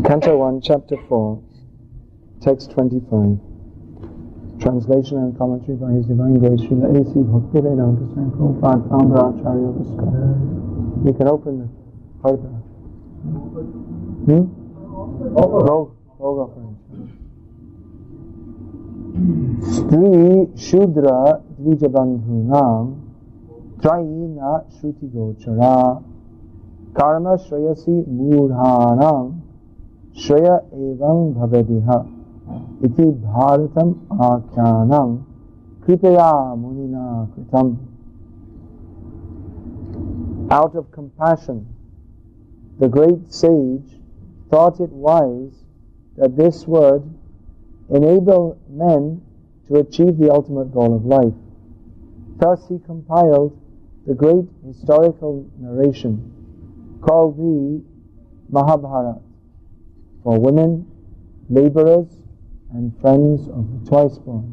Canto 1, Chapter 4, Text 25. Translation and commentary by His Divine Grace, Srila A.C. Bhaktivedanta Swami Prabhupada, founder Acharya of the scholar. You can open the Harda. Vogue offering. Stri Shudra Dvijabandhunam Trayi na Shruti Gochara Karma Shreyasi Murhanam Shreya Evam Bhavadiha Iti Bharatam Akyanam Kripaya Munina Kritam. Out of compassion, the great sage thought it wise that this would enable men to achieve the ultimate goal of life. Thus he compiled the great historical narration called the Mahabharata for women, laborers, and friends of the twice-born.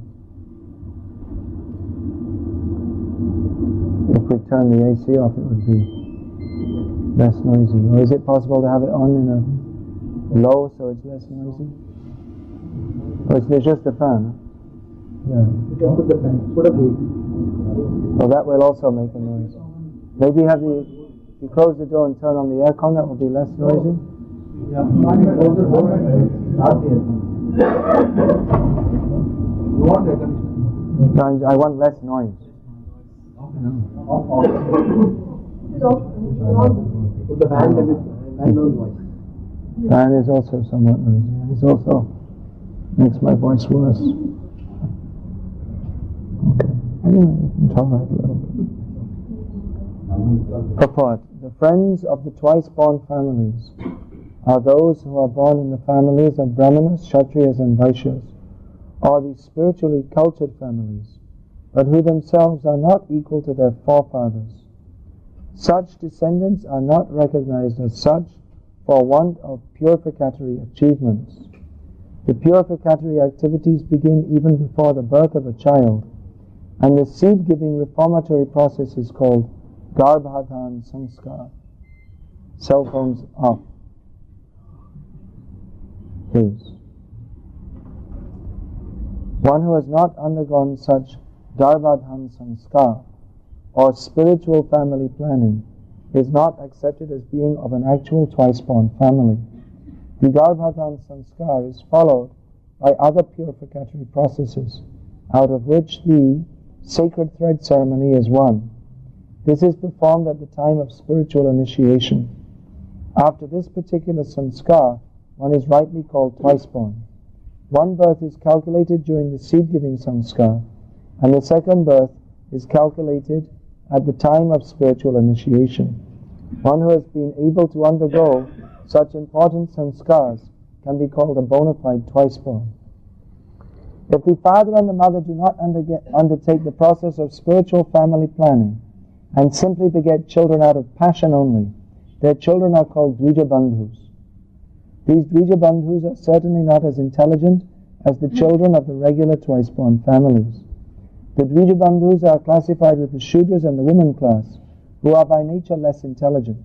If we turn the AC off, it would be less noisy. Or is it possible to have it on in a low so it's less noisy? Or it's just the fan? Yeah. You can put the fan. Put a AC. Well, that will also make a noise. Maybe if you close the door and turn on the aircon, that will be less noisy. Yeah. You want air conditioning? No, I want less noise. Put the fan and no noise. Fan is also somewhat noisy. It also makes my voice worse. Okay. Anyway, you can tolerate a little bit. Purport. The friends of the twice-born families are those who are born in the families of Brahmanas, Kshatriyas and Vaishyas, or the spiritually cultured families, but who themselves are not equal to their forefathers. Such descendants are not recognized as such for want of purificatory achievements. The purificatory activities begin even before the birth of a child, and the seed-giving reformatory process is called Garbhadhan Sanskar. Cell phones off, please. One who has not undergone such Garbhadhan Sanskar or spiritual family planning is not accepted as being of an actual twice-born family. The Garbhadhan Sanskar is followed by other purificatory processes, out of which the sacred thread ceremony is one. This is performed at the time of spiritual initiation. After this particular sanskar, one is rightly called twice-born. One birth is calculated during the seed-giving sanskar, and the second birth is calculated at the time of spiritual initiation. One who has been able to undergo such important sanskars can be called a bona fide twice-born. If the father and the mother do not undertake the process of spiritual family planning and simply beget children out of passion only, their children are called Dvija Bandhus. These Dvija Bandhus are certainly not as intelligent as the children of the regular twice-born families. The Dvija Bandhus are classified with the Shudras and the woman class, who are by nature less intelligent.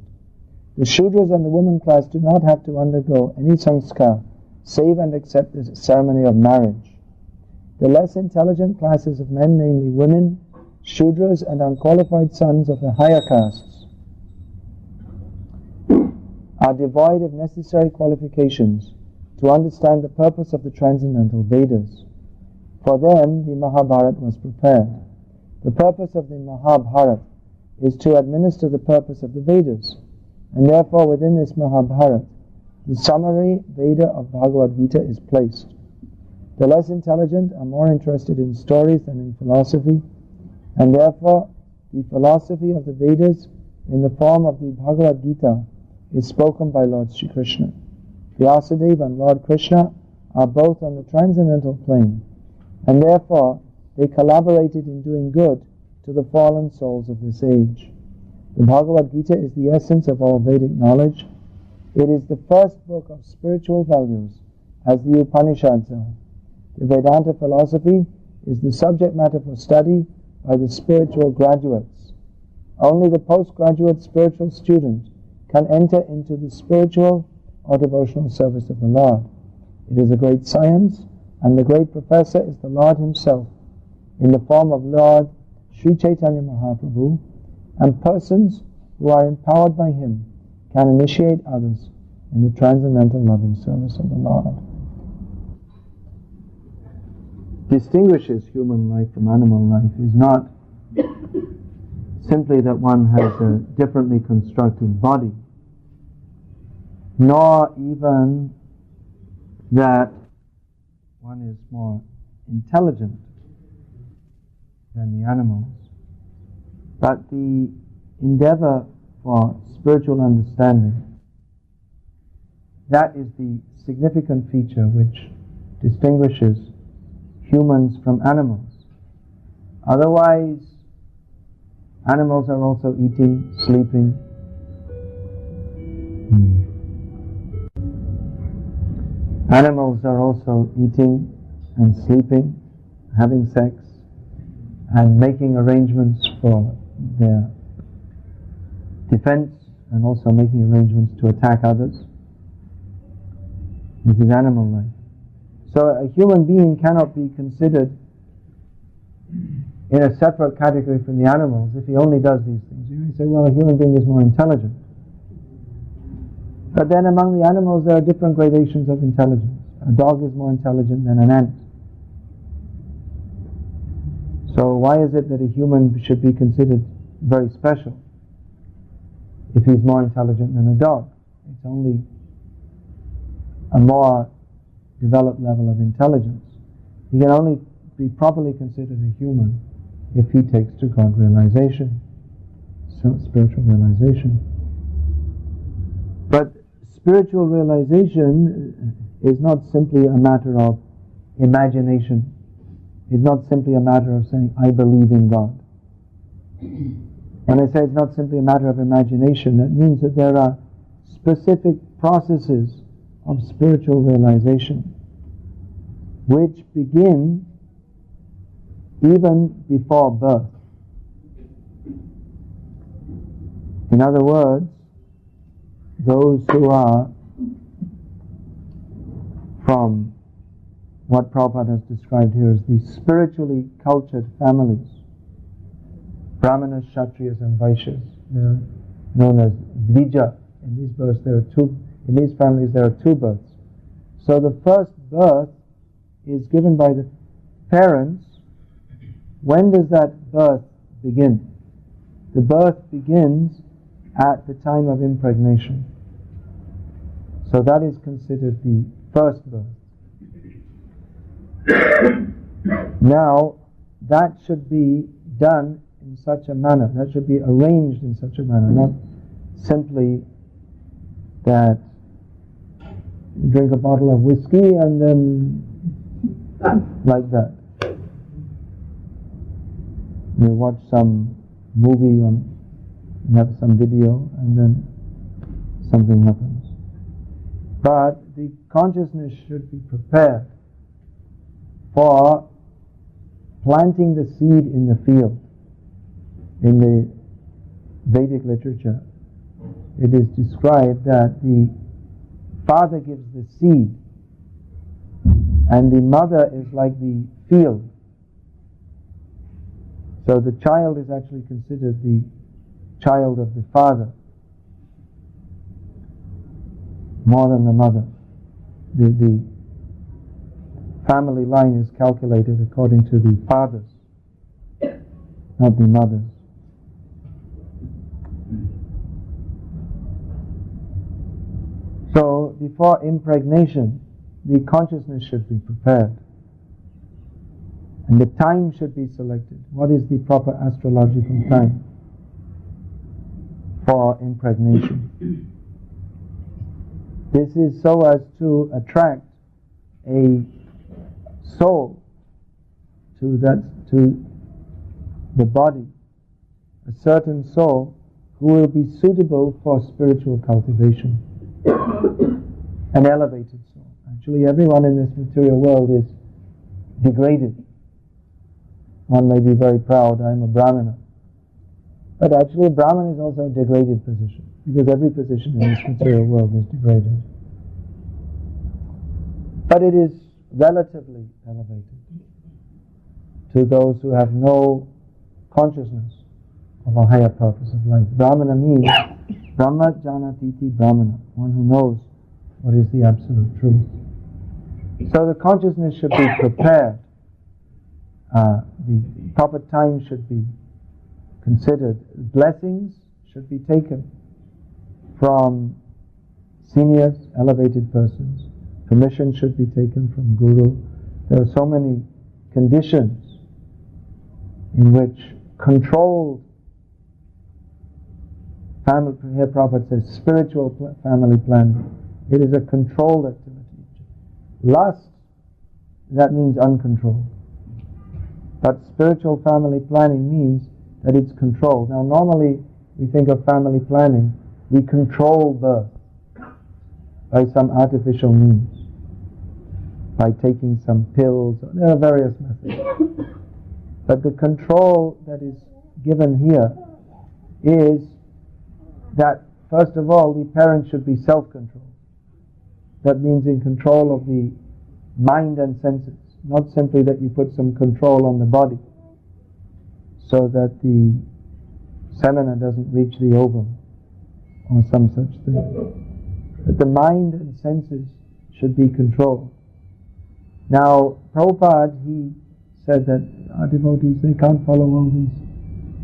The Shudras and the woman class do not have to undergo any sanskar, save and accept the ceremony of marriage. The less intelligent classes of men, namely women, Shudras and unqualified sons of the higher castes, are devoid of necessary qualifications to understand the purpose of the transcendental Vedas. For them, the Mahabharata was prepared. The purpose of the Mahabharata is to administer the purpose of the Vedas, and therefore within this Mahabharata, the summary Veda of Bhagavad Gita is placed. The less intelligent are more interested in stories than in philosophy, and therefore the philosophy of the Vedas in the form of the Bhagavad Gita is spoken by Lord Sri Krishna. Vyasadeva and Lord Krishna are both on the transcendental plane, and therefore they collaborated in doing good to the fallen souls of this age. The Bhagavad Gita is the essence of all Vedic knowledge. It is the first book of spiritual values, as the Upanishads are. The Vedanta philosophy is the subject matter for study by the spiritual graduates. Only the postgraduate spiritual student can enter into the spiritual or devotional service of the Lord. It is a great science, and the great professor is the Lord himself, in the form of Lord Sri Chaitanya Mahaprabhu, and persons who are empowered by him can initiate others in the transcendental loving service of the Lord. Distinguishes human life from animal life is not simply that one has a differently constructed body, nor even that one is more intelligent than the animals, but the endeavor for spiritual understanding. That is the significant feature which distinguishes humans from animals. Otherwise, animals are also eating, sleeping. Animals are also eating and sleeping, having sex, and making arrangements for their defense, and also making arrangements to attack others. This is animal life. So a human being cannot be considered in a separate category from the animals if he only does these things. You may say, well, a human being is more intelligent. But then among the animals there are different gradations of intelligence. A dog is more intelligent than an ant. So why is it that a human should be considered very special if he's more intelligent than a dog? It's only a more developed level of intelligence. He can only be properly considered a human if he takes to God realization, spiritual realization. But spiritual realization is not simply a matter of imagination. It's not simply a matter of saying, I believe in God. When I say it's not simply a matter of imagination, that means that there are specific processes of spiritual realization which begin even before birth. In other words, those who are from what Prabhupada has described here as the spiritually cultured families, Brahmanas, Kshatriyas and Vaishyas, they're known as Dvija. In these births there are two. In these families there are two births. So the first birth is given by the parents. When does that birth begin? The birth begins at the time of impregnation. So that is considered the first birth. Now, that should be done in such a manner, that should be arranged in such a manner, not simply that you drink a bottle of whiskey and then like that. You watch some movie on, you have some video and then something happens. But the consciousness should be prepared for planting the seed in the field. In the Vedic literature, it is described that the father gives the seed and the mother is like the field. So the child is actually considered the child of the father more than the mother. The family line is calculated according to the fathers, not the mothers. So before impregnation, the consciousness should be prepared. And the time should be selected. What is the proper astrological time for impregnation? This is so as to attract a soul to the body, a certain soul who will be suitable for spiritual cultivation, an elevated soul. Actually, everyone in this material world is degraded. One may be very proud, I'm a Brahmana. But actually a Brahman is also a degraded position, because every position in this material world is degraded. But it is relatively elevated to those who have no consciousness of a higher purpose of life. Brahmana means Brahma Janatiti Brahmana, one who knows what is the absolute truth. So the consciousness should be prepared. The proper time should be considered. Blessings should be taken from seniors, elevated persons. Permission should be taken from Guru. There are so many conditions in which controlled family, here Prabhupada says, spiritual family planning. It is a controlled activity. Lust, that means uncontrolled. But spiritual family planning means that it's controlled. Now normally we think of family planning, we control birth by some artificial means, by taking some pills. There are various methods. But the control that is given here is that, first of all, the parents should be self-controlled. That means in control of the mind and senses, not simply that you put some control on the body so that the semina doesn't reach the ovum or some such thing. But the mind and senses should be controlled. Now, Prabhupada, he said that our devotees, they can't follow all these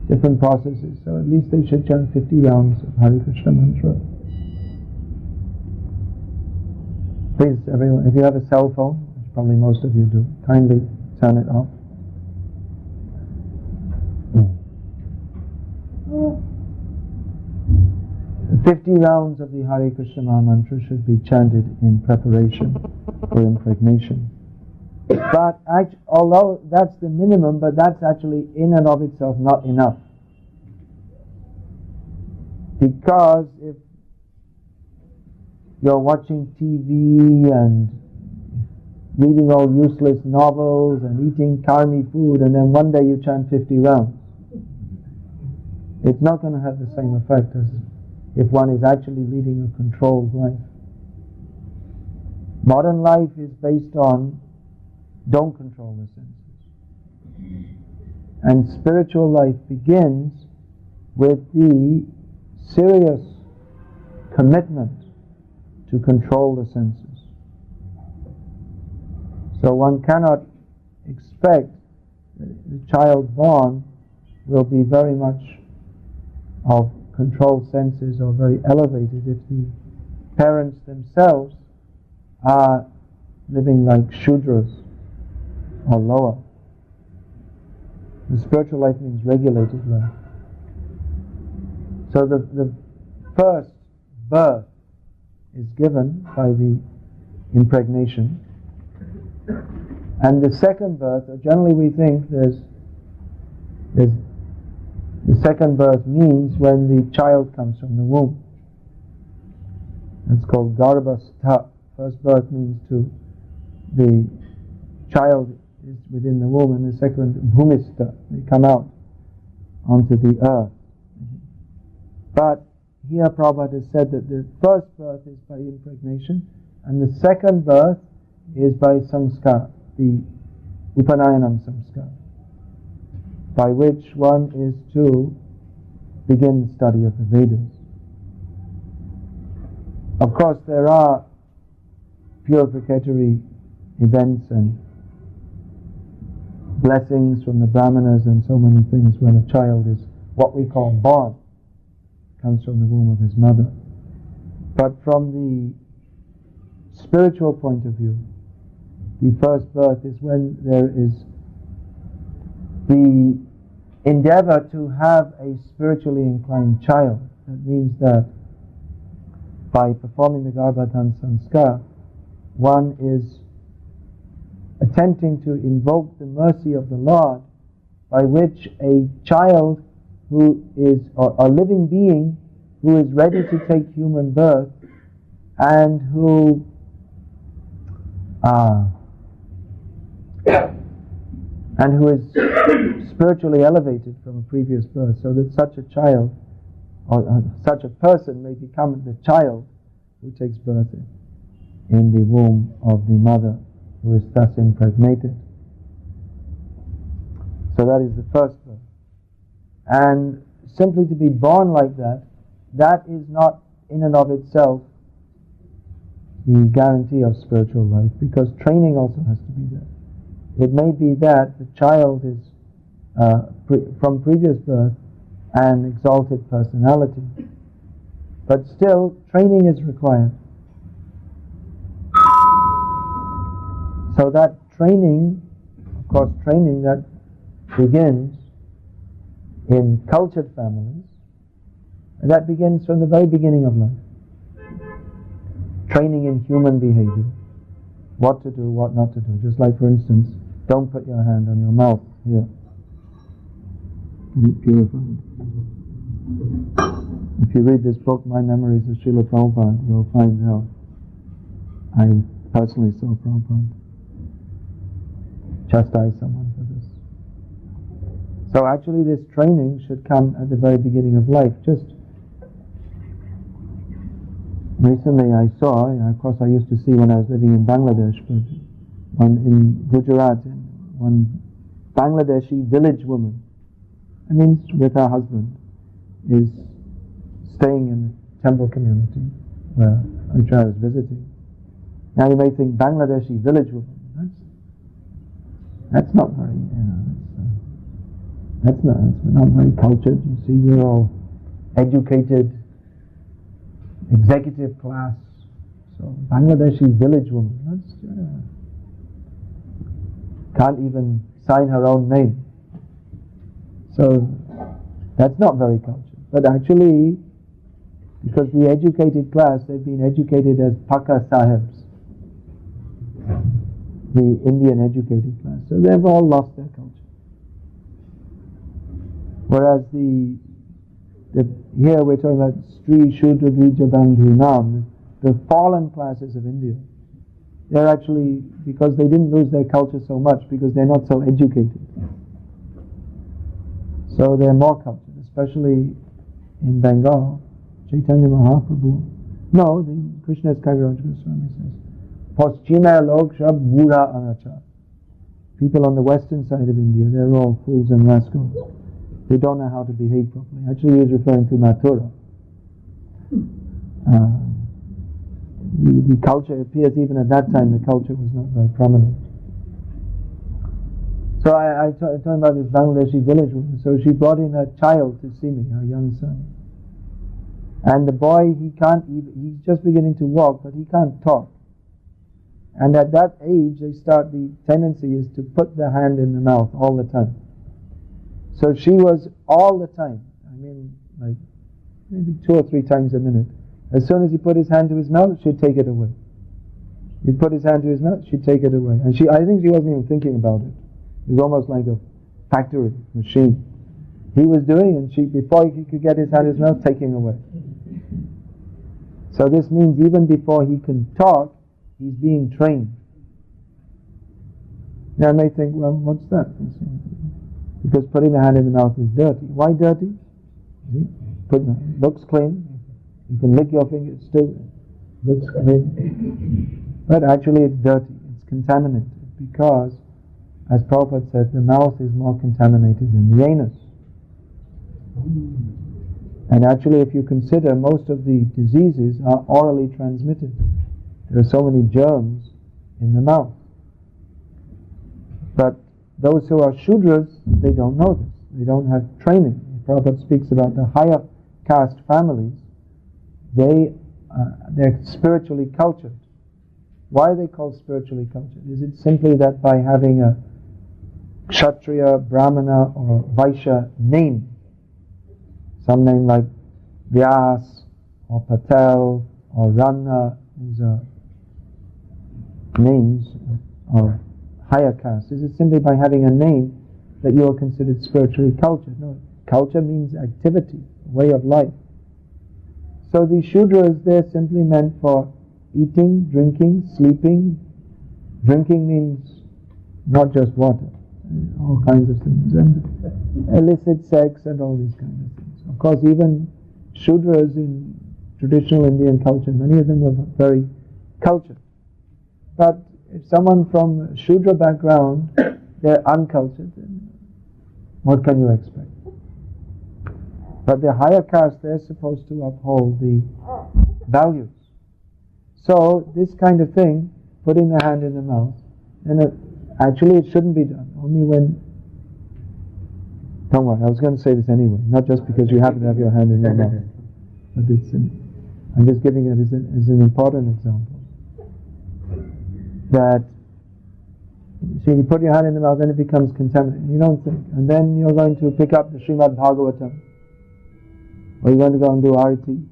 different processes, so at least they should chant 50 rounds of Hare Krishna mantra. Please, everyone, if you have a cell phone, which probably most of you do, kindly turn it off. 50 rounds of the Hare Krishna mantra should be chanted in preparation for impregnation. But although that's the minimum, but that's actually in and of itself not enough. Because if you're watching TV and reading all useless novels and eating karmi food, and then one day you chant 50 rounds, it's not going to have the same effect as if one is actually leading a controlled life. Modern life is based on don't control the senses. And spiritual life begins with the serious commitment to control the senses. So one cannot expect that the child born will be very much of controlled senses or very elevated if the parents themselves are living like Shudras or lower. The spiritual life means regulated life. So the first birth is given by the impregnation, and the second birth, generally we think the second birth means when the child comes from the womb. It's called Garbhastha. First birth means to the child is within the womb, and the second Bhumistha, they come out onto the earth. But here Prabhupada has said that the first birth is by impregnation, and the second birth is by samskar, the Upanayanam samskar, by which one is to begin the study of the Vedas. Of course, there are purificatory events and blessings from the Brahmanas and so many things when a child is what we call born, comes from the womb of his mother. But from the spiritual point of view, the first birth is when there is the endeavor to have a spiritually inclined child. That means that by performing the Garbhadhan Sanskar, one is attempting to invoke the mercy of the Lord, by which a child who is, or a living being who is ready to take human birth and who is spiritually elevated from a previous birth, so that such a child or such a person may become the child who takes birth in the womb of the mother, who is thus impregnated. So that is the first birth. And simply to be born like that, that is not in and of itself the guarantee of spiritual life, because training also has to be there. It may be that the child is from previous birth an exalted personality, but still training is required. So that training, of course, training that begins in cultured families, and that begins from the very beginning of life. Training in human behavior, what to do, what not to do. Just like, for instance, don't put your hand on your mouth here. Get it purified. If you read this book, My Memories of Srila Prabhupada, you'll find how I personally saw Prabhupada chastise someone for this. So actually this training should come at the very beginning of life. Just recently I saw, of course I used to see when I was living in Bangladesh, but one in Gujarat, one Bangladeshi village woman, with her husband, is staying in the temple community which I was visiting. Now you may think, Bangladeshi village woman, that's not very, that's not very cultured. You see, we're all educated, executive class. So Bangladeshi village woman, can't even sign her own name. So that's not very cultured. But actually, because the educated class, they've been educated as Paka Sahibs, the Indian educated class. So they've all lost their culture. Whereas here we're talking about Stri Shudra Drija Bandhu Nam, the fallen classes of India. They're actually, because they didn't lose their culture so much, because they're not so educated. So they're more cultured, especially in Bengal. Chaitanya Mahaprabhu. No, the Krishna's Kaviraj Goswami says, Paschima log shab bura anacha. People on the western side of India, they're all fools and rascals. They don't know how to behave properly. Actually, he is referring to Mathura. The culture appears, even at that time, the culture was not very prominent. So I talking about this Bangladeshi village woman. So she brought in her child to see me, her young son. And the boy, he's just beginning to walk, but he can't talk. And at that age, the tendency is to put the hand in the mouth all the time. So she was all the time, like maybe 2 or 3 times a minute. As soon as he put his hand to his mouth, she'd take it away. He'd put his hand to his mouth, she'd take it away. And I think she wasn't even thinking about it. It was almost like a factory machine. He was doing, and before he could get his hand to his mouth, taking away. So this means even before he can talk, he's being trained. Now I may think, well, what's that? Because putting the hand in the mouth is dirty. Why dirty? Looks clean. You can lick your finger, it still looks clean. But actually it's dirty, it's contaminated, because, as Prabhupada said, the mouth is more contaminated than the anus. And actually, if you consider, most of the diseases are orally transmitted. There are so many germs in the mouth. But those who are Shudras, they don't know this. They don't have training. Prabhupada speaks about the higher caste families. They're spiritually cultured. Why are they called spiritually cultured? Is it simply that by having a Kshatriya, Brahmana or Vaishya name, some name like Vyas or Patel or Ranna, these are names of higher caste? Is it simply by having a name that you are considered spiritually cultured? No, culture means activity, way of life. So the Shudras, they're simply meant for eating, drinking, sleeping. Drinking means not just water, all kinds of things, and illicit sex and all these kinds of things. Of course, even Shudras in traditional Indian culture, many of them were very cultured. But if someone from Shudra background, they're uncultured, then what can you expect? But the higher caste, they're supposed to uphold the values. So this kind of thing, putting the hand in the mouth, and actually it shouldn't be done, only when... Don't worry, I was going to say this anyway, not just because you happen to have your hand in your mouth. But I'm just giving it as an important example. That, so you put your hand in the mouth, then it becomes contaminated. You don't think. And then you're going to pick up the Srimad Bhagavatam. Or you're going to go and do arati.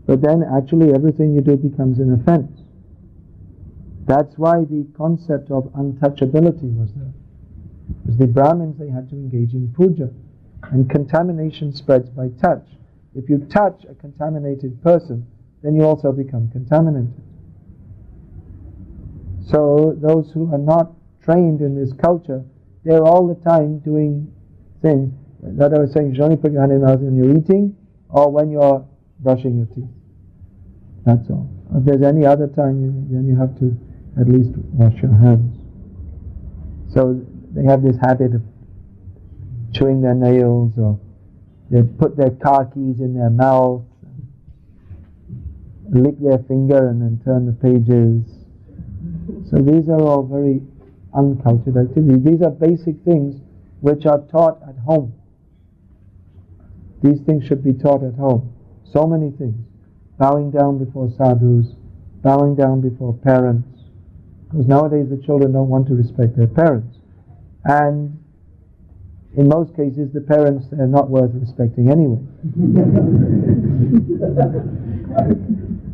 But then actually everything you do becomes an offense. That's why the concept of untouchability was there. Because the Brahmins, they had to engage in puja. And contamination spreads by touch. If you touch a contaminated person, then you also become contaminated. So those who are not trained in this culture, they're all the time doing things. That I was saying, you should only put your hand in your mouth when you're eating or when you're brushing your teeth. That's all. If there's any other time, then you have to at least wash your hands. So they have this habit of chewing their nails, or they put their car keys in their mouth, lick their finger and then turn the pages. So these are all very uncultured activities. These are basic things which are taught at home. These things should be taught at home. So many things. Bowing down before sadhus, bowing down before parents. Because nowadays the children don't want to respect their parents. And in most cases the parents are not worth respecting anyway.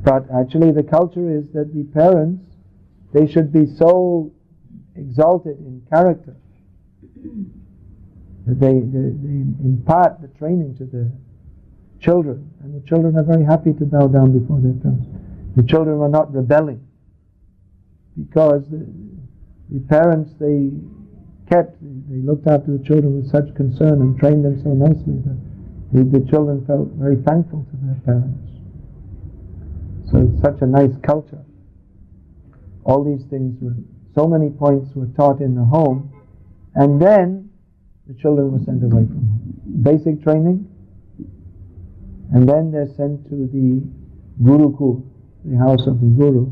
But actually the culture is that the parents, they should be so exalted in character that they impart the training to the children, and the children are very happy to bow down before their parents. The children are not rebelling because the parents, they looked after the children with such concern and trained them so nicely that the children felt very thankful to their parents. So it's such a nice culture. All these things so many points were taught in the home, and then the children were sent away from home. Basic training, and then they're sent to the Gurukul, the house of the Guru,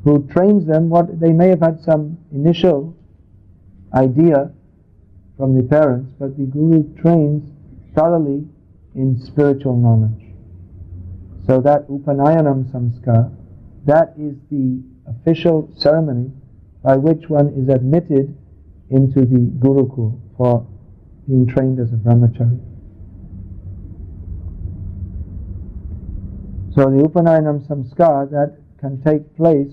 who trains them. What they may have had some initial idea from the parents, but the Guru trains thoroughly in spiritual knowledge. So that Upanayanam Samskar, that is the official ceremony by which one is admitted into the Gurukul for being trained as a brahmachari. So the Upanayanam Samskar, that can take place,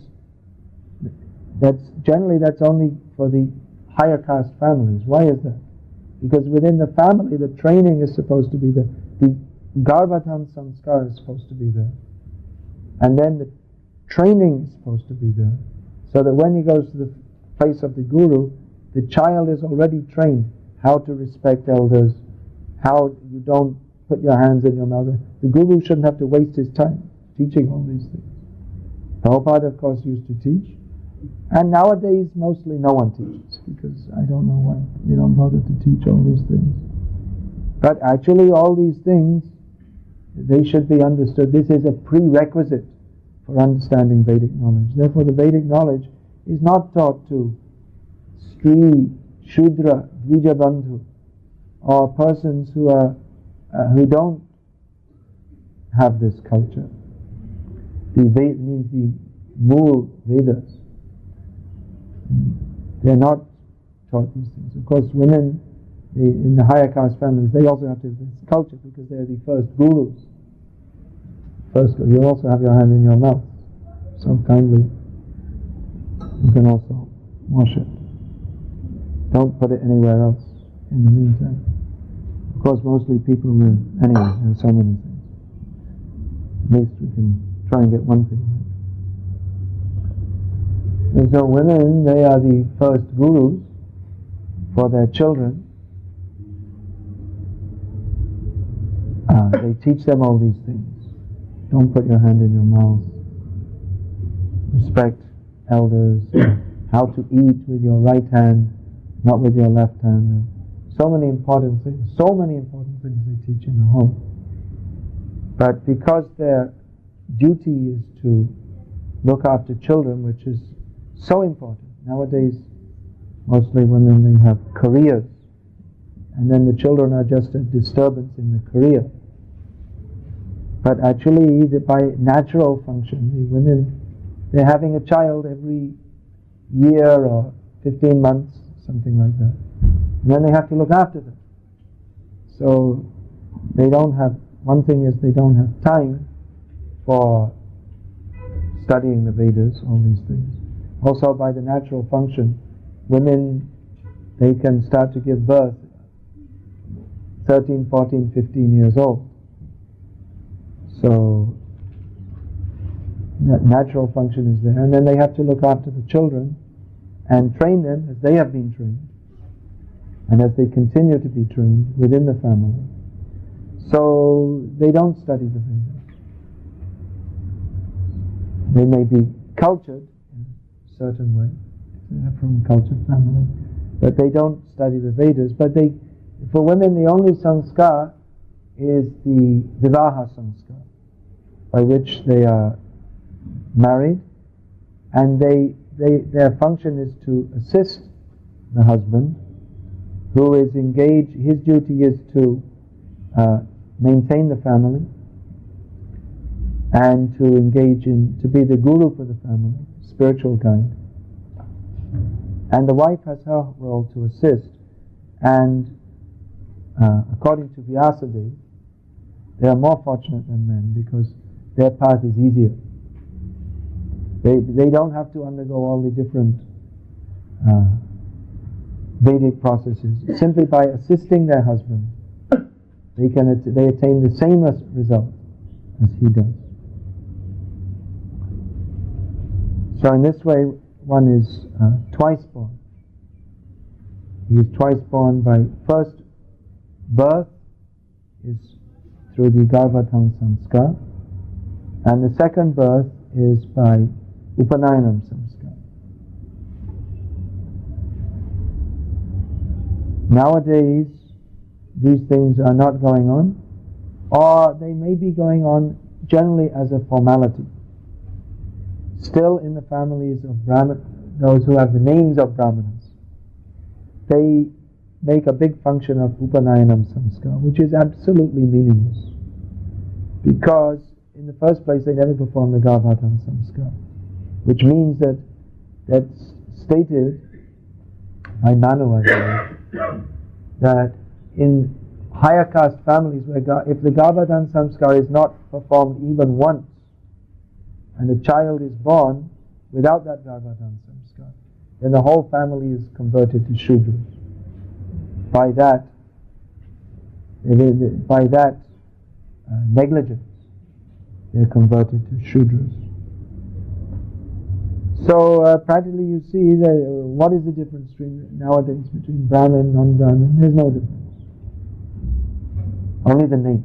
that's only for the higher caste families. Why is that? Because within the family the training is supposed to be there. The Garbhadhan Samskar is supposed to be there. And then the training is supposed to be there. So that when he goes to the place of the Guru, the child is already trained how to respect elders, how you don't put your hands in your mouth. The Guru shouldn't have to waste his time teaching all these things. Prabhupada, of course, used to teach. And nowadays, mostly no one teaches, because I don't know why they don't bother to teach all these things. But actually, all these things, they should be understood. This is a prerequisite for understanding Vedic knowledge. Therefore, the Vedic knowledge is not taught to Stri, Shudra, Dvijabandhu, or persons who don't have this culture. The Veda means the Mool Vedas. They are not taught these things. Of course, women in the higher caste families, they also have this culture because they are the first gurus. First, you also have your hand in your mouth. So kindly, you can also wash it. Don't put it anywhere else in the meantime. Of course, mostly people will. Anyway, there are so many things. At least we can try and get one thing right. And so women, they are the first gurus for their children. They teach them all these things. Don't put your hand in your mouth. Respect elders, how to eat with your right hand, not with your left hand. So many important things they teach in the home. But because their duty is to look after children, which is so important. Nowadays, mostly women, they have careers, and then the children are just a disturbance in the career. But actually, by natural function, the women, they're having a child every year or 15 months, something like that. And then they have to look after them. So they don't have, one thing is they don't have time for studying the Vedas, all these things. Also by the natural function, women, they can start to give birth 13, 14, 15 years old. So that natural function is there. And then they have to look after the children and train them as they have been trained, and as they continue to be trained within the family. So they don't study the Vedas. They may be cultured in a certain way, they're from a cultured family, but they don't study the Vedas. But for women, the only sanskar is the vivaha sanskar, by which they are married, and their function is to assist the husband, who is engaged. His duty is to maintain the family and to engage to be the guru for the family, spiritual guide. And the wife has her role to assist. And according to Vyasadeva, they are more fortunate than men because their path is easier. They don't have to undergo all the different Vedic processes. Simply by assisting their husband, they attain the same result as he does. So in this way, one is twice born. He is twice born by first birth is through the Garbhatang Samskar, and the second birth is by Upanayanam Samskar. Nowadays, these things are not going on, or they may be going on generally as a formality. Still in the families of those who have the names of Brahmanas, they make a big function of Upanayanam Samskar, which is absolutely meaningless. Because in the first place they never perform the Garbhatang Samskar, which means that that's stated by Manu, I believe, that in higher caste families, if the Garbhatang Samskar is not performed even once, and the child is born without that Garbhatang Samskar, then the whole family is converted to Shudras. By that negligence, they're converted to Shudras. So practically you see that what is the difference nowadays between Brahmin and non-Brahmin? There's no difference. Only the name.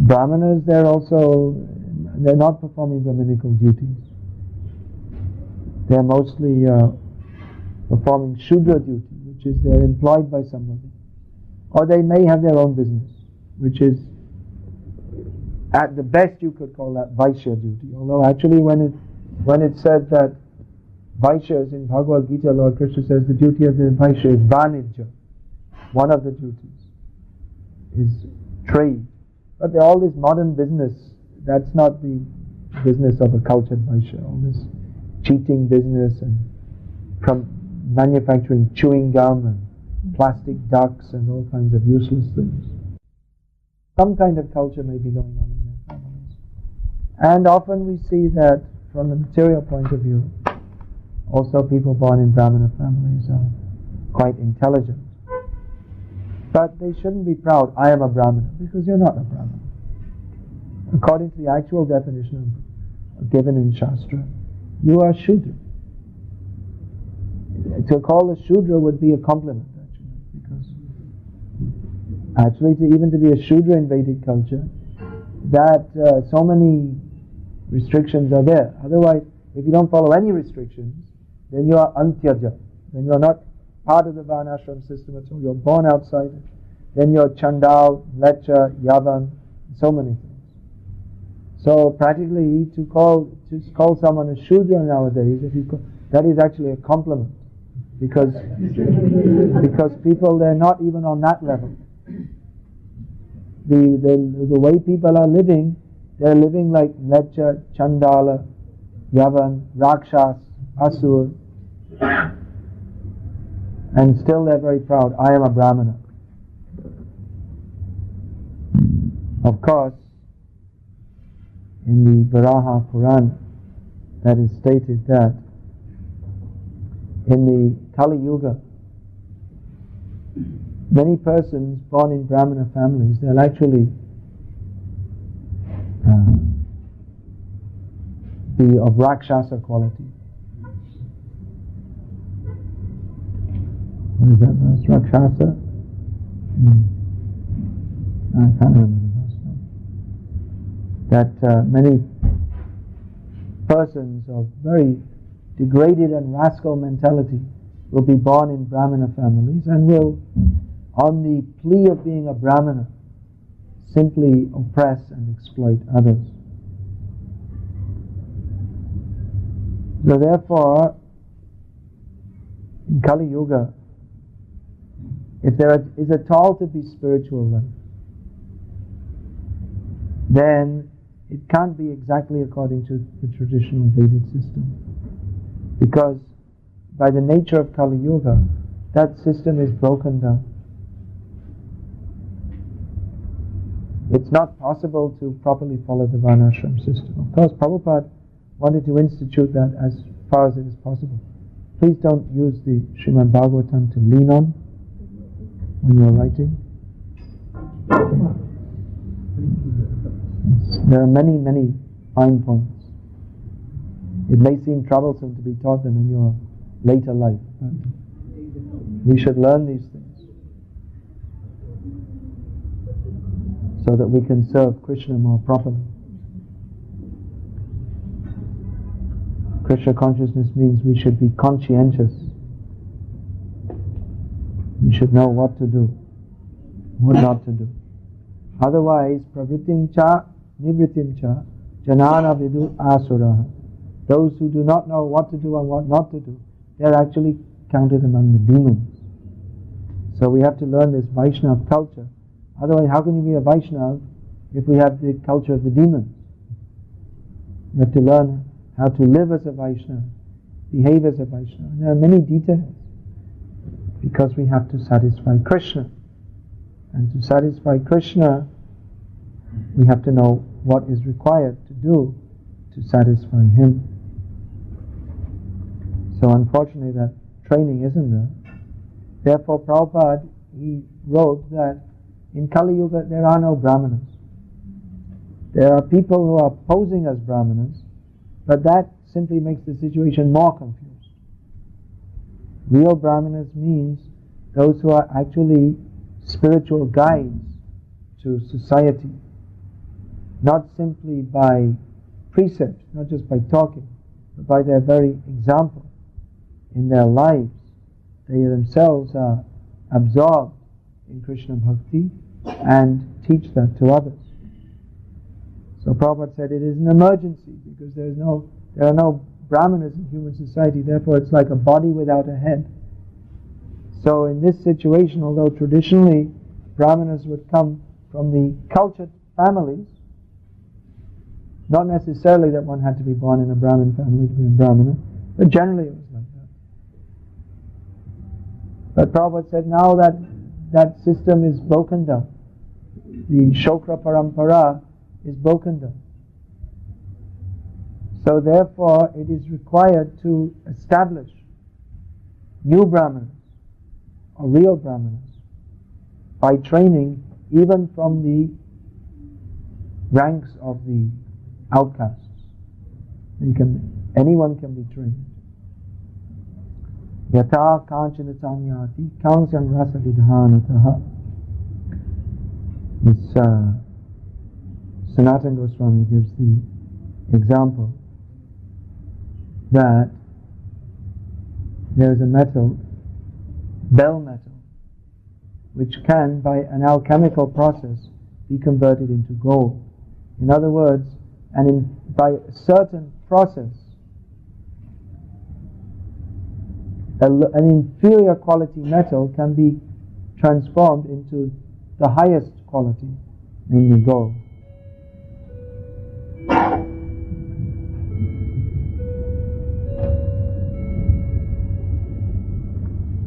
Brahmanas, they're not performing Brahminical duties. They're mostly performing Shudra duty, which is they're employed by somebody. Or they may have their own business, which is, at the best you could call that Vaishya duty. Although actually when it said that Vaishyas in Bhagavad Gita, Lord Krishna says the duty of the Vaishya is Vanijja. One of the duties is trade. But all this modern business, that's not the business of a cultured Vaishya. All this cheating business and from manufacturing chewing gum and plastic ducks and all kinds of useless things. Some kind of culture may be going on in their families. And often we see that from the material point of view, also people born in Brahmana families are quite intelligent. But they shouldn't be proud, I am a Brahmana, because you're not a Brahmana. According to the actual definition given in Shastra, you are Shudra. To call a Shudra would be a compliment, because to be a Shudra in Vedic culture, that so many restrictions are there. Otherwise, if you don't follow any restrictions, then you are antyaja. Then you are not part of the varnashram system at all. You're born outside it. Then you're chandal, lecha, yavan, so many things. So practically, to call someone a shudra nowadays, that is actually a compliment, because people, they're not even on that level. The way people are living, they're living like lecha, chandala, yavan, rakshas, asur, and still they're very proud. I am a brahmana. Of course, in the Varaha Purana, that is stated that in the Kali Yuga, many persons born in Brahmana families, they'll actually be of Rakshasa quality. What is that verse? Rakshasa? I can't remember the verse now. That many persons of very degraded and rascal mentality will be born in Brahmana families and will, on the plea of being a Brahmana, simply oppress and exploit others. So therefore, in Kali Yuga, if there is at all to be spiritual life, then it can't be exactly according to the traditional Vedic system. Because by the nature of Kali Yuga, that system is broken down. It's not possible to properly follow the Varnashram system. Of course, Prabhupada wanted to institute that as far as it is possible. Please don't use the Srimad Bhagavatam to lean on when you're writing. There are many, many fine points. It may seem troublesome to be taught them in your later life, but we should learn these things so that we can serve Krishna more properly. Krishna consciousness means we should be conscientious. We should know what to do, what not to do. Otherwise, pravritim cha, nivritim cha, janana vidu asuraha. Those who do not know what to do and what not to do, they're actually counted among the demons. So we have to learn this Vaishnava culture. Otherwise, how can you be a Vaishnava if we have the culture of the demons? We have to learn how to live as a Vaishnava, behave as a Vaishnava. And there are many details, because we have to satisfy Krishna. And to satisfy Krishna, we have to know what is required to do to satisfy Him. So unfortunately that training isn't there. Therefore Prabhupada, he wrote that in Kali Yuga there are no Brahmanas. There are people who are posing as Brahmanas, but that simply makes the situation more confused. Real Brahmanas means those who are actually spiritual guides to society, not simply by precepts, not just by talking, but by their very example in their lives. They themselves are absorbed in Krishna Bhakti and teach that to others. So Prabhupada said it is an emergency because there are no Brahmanas in human society, therefore it's like a body without a head. So in this situation, although traditionally Brahmanas would come from the cultured families, not necessarily that one had to be born in a Brahmin family to be a Brahmana, but generally it was like that. But Prabhupada said now that system is broken down. The Shokra Parampara is broken down. So therefore it is required to establish new Brahmanas, or real Brahmanas, by training even from the ranks of the outcasts. Anyone can be trained. Yata kanchana samyati kansyan rasa vidhanataha. This Sanatana Goswami gives the example that there is a metal, bell metal, which can, by an alchemical process, be converted into gold. In other words, by a certain process, an inferior quality metal can be transformed into the highest quality, namely gold.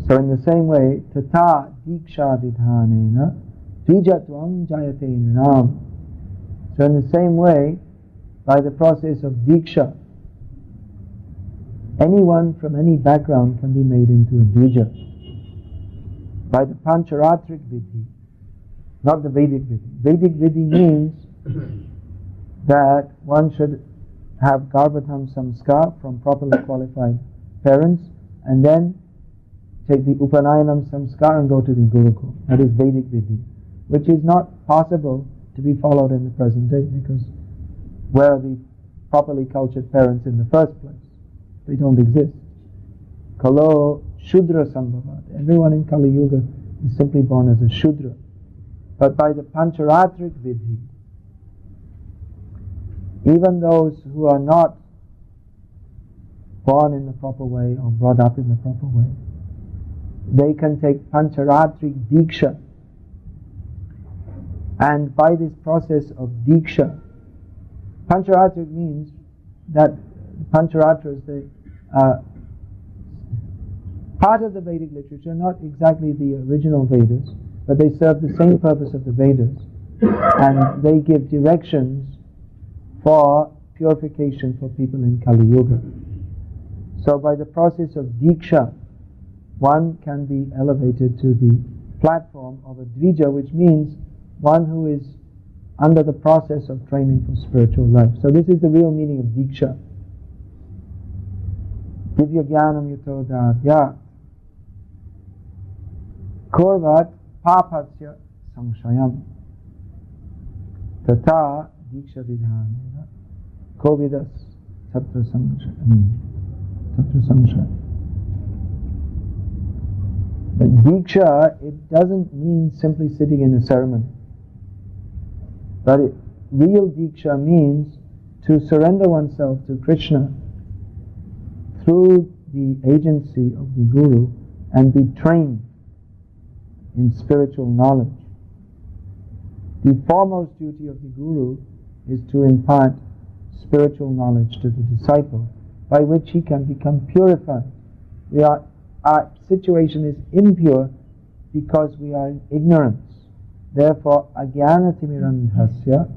So in the same way, tata diksha vidhanena dvijatvam jayate nrinam. So in the same way, by the process of diksha, anyone from any background can be made into a dvija. By the pancharatric vidhi, not the Vedic vidhi. Vedic vidhi means that one should have garbhatam samskar from properly qualified parents, and then take the upanayanam samskar and go to the gurukul. That is Vedic vidhi, which is not possible to be followed in the present day, because where are the properly cultured parents in the first place? They don't exist. Kalo Shudra Sambhavat. Everyone in Kali Yuga is simply born as a Shudra. But by the Pancharatric Vidhi, even those who are not born in the proper way or brought up in the proper way, they can take Pancharatric Diksha. And by this process of Diksha, Pancharatric means that Pancharatras, they part of the Vedic literature, not exactly the original Vedas, but they serve the same purpose of the Vedas, and they give directions for purification for people in Kali Yuga. So by the process of Diksha, one can be elevated to the platform of a Dvija, which means one who is under the process of training for spiritual life. So this is the real meaning of Diksha. Divya Jnanam Yuto Dadya Korvat Papasya Samshayam Tata Diksha Vidhanena Kovidas Tatra Samshayam. But Diksha, it doesn't mean simply sitting in a ceremony. But real Diksha means to surrender oneself to Krishna through the agency of the Guru and be trained in spiritual knowledge. The foremost duty of the Guru is to impart spiritual knowledge to the disciple, by which he can become purified. Our situation is impure because we are in ignorance. Therefore, ajnanatimirandhasya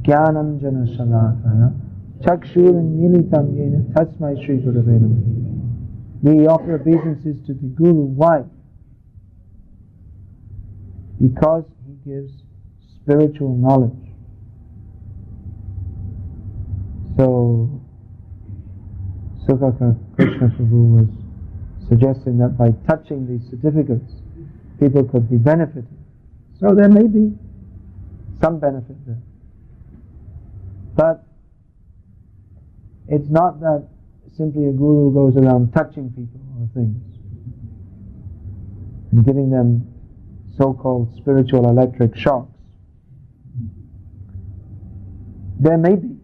jnananjana shalakaya chakshuran militam yena tasmai shri gurave namaha. We offer obeisances to the Guru. Why? Because he gives spiritual knowledge. So, Sukaka Krishna Prabhu was suggesting that by touching these certificates, people could be benefited. So there may be some benefit there. But it's not that simply a guru goes around touching people or things and giving them so-called spiritual electric shocks. There may be,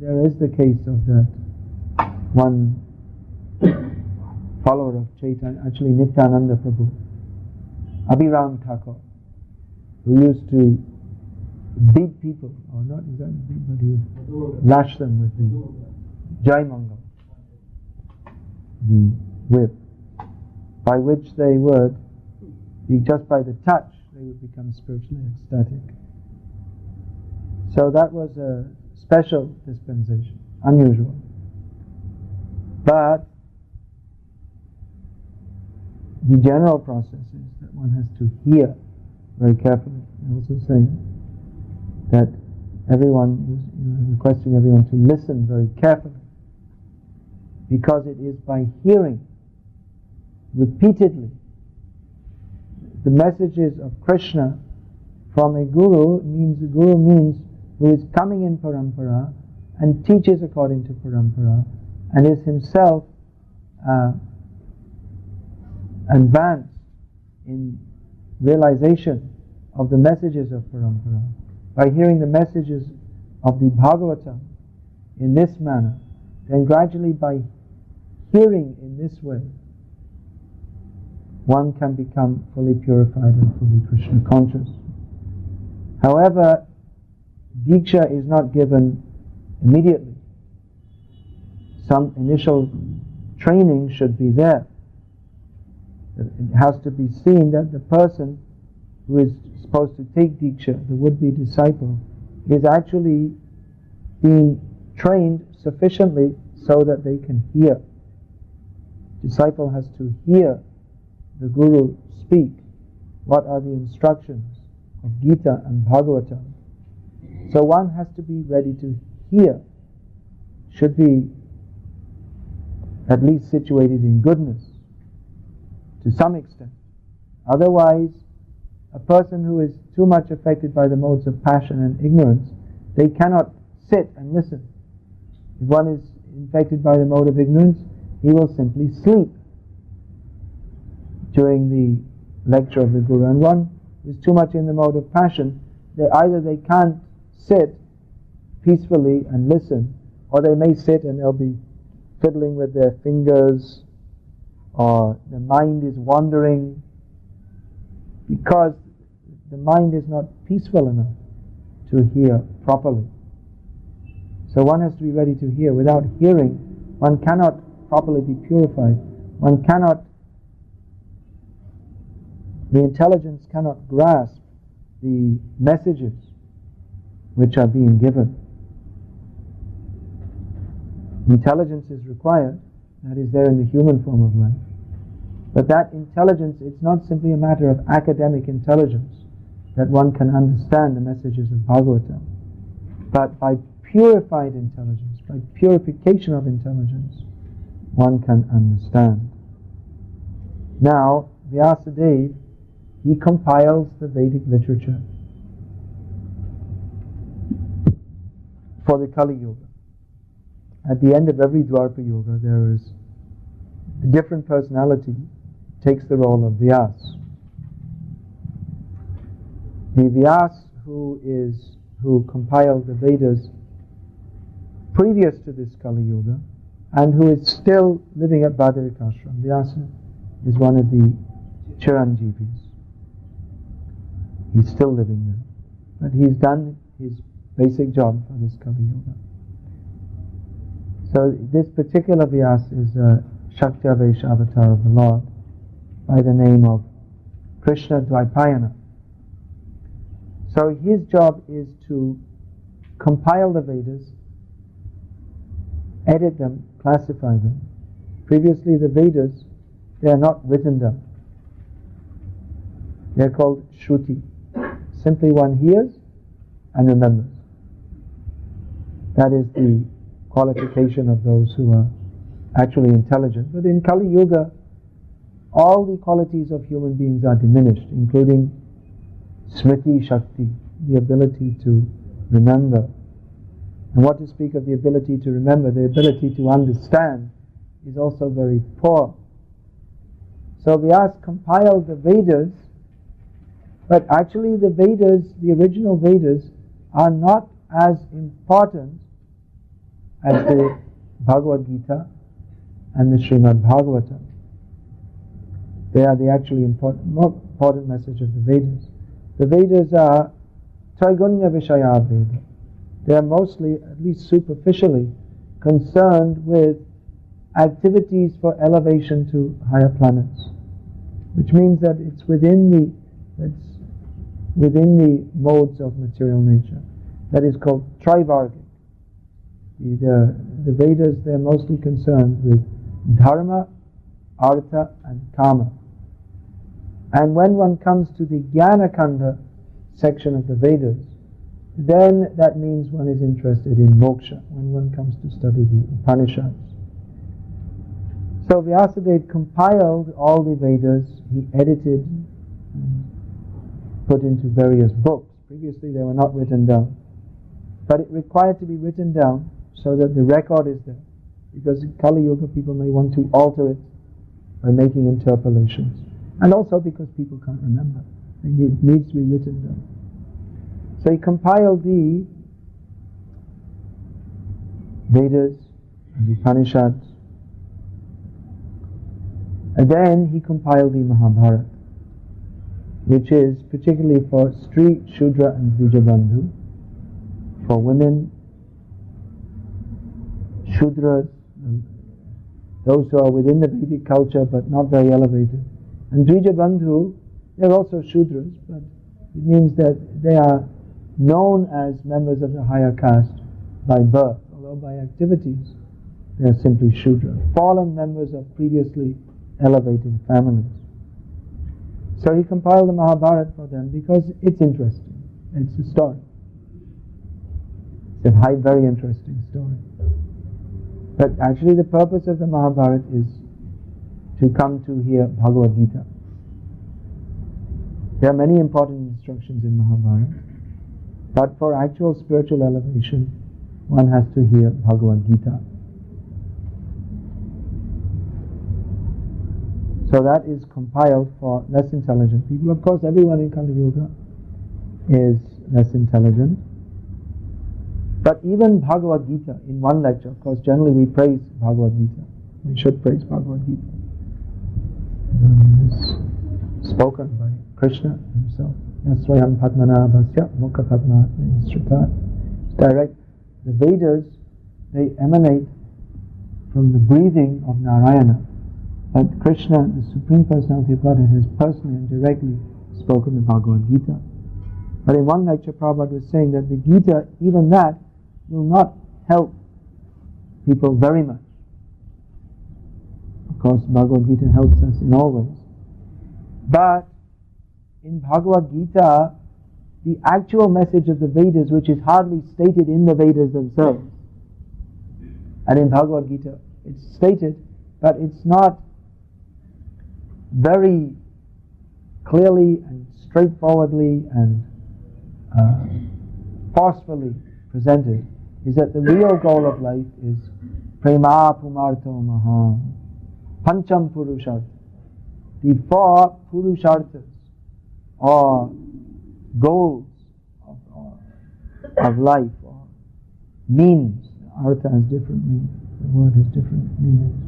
there is the case of that one follower of Chaitanya, actually Nityananda Prabhu, Abhiram Thakur, who used to beat people, or not exactly beat, but he would lash them with the Jai Mangal, the whip, by which they would, just by the touch, they would become spiritually ecstatic. So that was a special dispensation, unusual. But the general process is that one has to hear very carefully. I also say that everyone is requesting everyone to listen very carefully, because it is by hearing repeatedly the messages of Krishna from a guru. The guru means who is coming in parampara and teaches according to parampara, and is himself advanced in realization of the messages of parampara, by hearing the messages of the Bhagavatam in this manner, then gradually by hearing in this way, one can become fully purified and fully Krishna conscious. However, Diksha is not given immediately. Some initial training should be there. It has to be seen that the person who is supposed to take Diksha, the would-be disciple, is actually being trained sufficiently so that they can hear. Disciple has to hear the Guru speak. What are the instructions of Gita and Bhagavatam? So one has to be ready to hear, should be at least situated in goodness to some extent. Otherwise, a person who is too much affected by the modes of passion and ignorance, they cannot sit and listen. If one is infected by the mode of ignorance, he will simply sleep during the lecture of the Guru. And one who is too much in the mode of passion, either they can't sit peacefully and listen, or they may sit and they'll be fiddling with their fingers, or the mind is wandering, because the mind is not peaceful enough to hear properly. So one has to be ready to hear. Without hearing, one cannot properly be purified. The intelligence cannot grasp the messages which are being given. Intelligence is required, that is there in the human form of life. But that intelligence, it's not simply a matter of academic intelligence, that one can understand the messages of Bhagavatam. But by purified intelligence, by purification of intelligence, one can understand. Now, Vyasadeva, he compiles the Vedic literature for the Kali Yuga. At the end of every Dwapara Yuga, there is a different personality takes the role of Vyas. The Vyas who compiled the Vedas previous to this Kali Yuga, and who is still living at Badarikashram. Vyasa is one of the Chiranjeevis. He's still living there, but he's done his basic job for this Kali Yuga. So this particular Vyas is a Shaktyavesh avatar of the Lord by the name of Krishna Dvaipayana. So his job is to compile the Vedas, edit them, classify them. Previously the Vedas, they are not written down. They are called Shruti. Simply one hears and remembers. That is the qualification of those who are actually intelligent. But in Kali Yuga, all the qualities of human beings are diminished, including Smriti Shakti, the ability to remember. And what to speak of the ability to remember, the ability to understand is also very poor. So Vyas compiled the Vedas, but actually the Vedas, the original Vedas, are not as important as the Bhagavad Gita and the Srimad Bhagavatam. They are the actually more important message of the Vedas. The Vedas are Traigunya Vishaya Veda. They are mostly, at least superficially, concerned with activities for elevation to higher planets, which means that it's within the modes of material nature. That is called Trivargic. The Vedas, they're mostly concerned with Dharma, Artha and Kama. And when one comes to the Jnana-kanda section of the Vedas, then that means one is interested in moksha, when one comes to study the Upanishads. So Vyasadeva compiled all the Vedas, he edited and put into various books. Previously they were not written down, but it required to be written down so that the record is there. Because in Kali Yuga people may want to alter it by making interpolations. And also because people can't remember. It needs to be written down. So he compiled the Vedas and the Upanishads. And then he compiled the Mahabharata, which is particularly for Stri, Shudra and Dvijabandhu, for women, Shudras, those who are within the Vedic culture but not very elevated. And Dvijabandhu, they're also Shudras, but it means that they are known as members of the higher caste by birth, although by activities they are simply Shudra, fallen members of previously elevated families. So he compiled the Mahabharata for them because it's interesting. It's a story. It's a very interesting story. But actually the purpose of the Mahabharata is to come to hear Bhagavad Gita. There are many important instructions in Mahabharata, but for actual spiritual elevation, one has to hear Bhagavad Gita. So that is compiled for less intelligent people. Of course, everyone in Kali Yuga is less intelligent. But even Bhagavad Gita, in one lecture, of course, generally we praise Bhagavad Gita. We should praise Bhagavad Gita. It's spoken by Krishna himself. Yasvayam Padmanabhasya Mukha Padma Shrita. It's direct. The Vedas, they emanate from the breathing of Narayana. But Krishna, the Supreme Personality of Godhead, has personally and directly spoken the Bhagavad Gita. But in one lecture, Prabhupada was saying that the Gita, even that, will not help people very much. Of course, Bhagavad Gita helps us in all ways. But in Bhagavad Gita, the actual message of the Vedas, which is hardly stated in the Vedas themselves, and in Bhagavad Gita it's stated, but it's not very clearly and straightforwardly and forcefully presented, is that the real goal of life is Prema Pumartho Maha Pancham Purushartha. The four Purusharthas, or goals of life, or means. Artha has different meanings. The word has different meanings.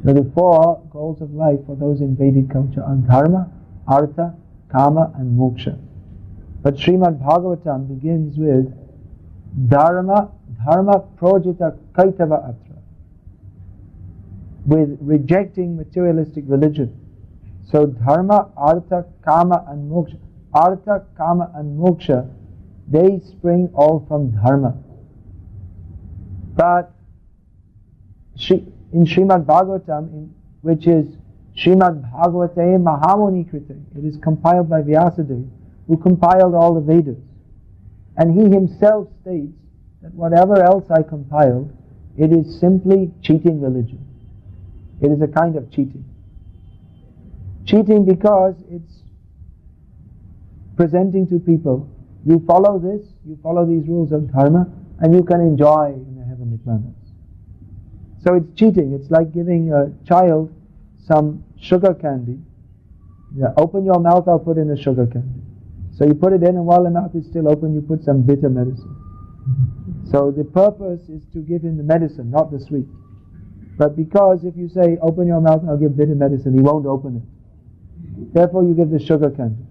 So the four goals of life for those in Vedic culture are Dharma, Artha, Kama and Moksha. But Srimad Bhagavatam begins with Dharma Projita Kaitava Atra, with rejecting materialistic religion. So Dharma, Artha, Kama and Moksha. Artha, Kama and Moksha, they spring all from Dharma. But in Srimad Bhagavatam, which is Srimad Bhagavate Mahamuni Krite, it is compiled by Vyasadeva, who compiled all the Vedas. And he himself states that whatever else I compiled, it is simply cheating religion. It is a kind of cheating. Cheating because it's presenting to people, you follow this, you follow these rules of dharma, and you can enjoy in the heavenly planets. So it's cheating. It's like giving a child some sugar candy. Yeah, open your mouth, I'll put in the sugar candy. So you put it in, and while the mouth is still open, you put some bitter medicine. So the purpose is to give him the medicine, not the sweet. But because if you say, open your mouth, I'll give bitter medicine, he won't open it. Therefore you give the sugar candy.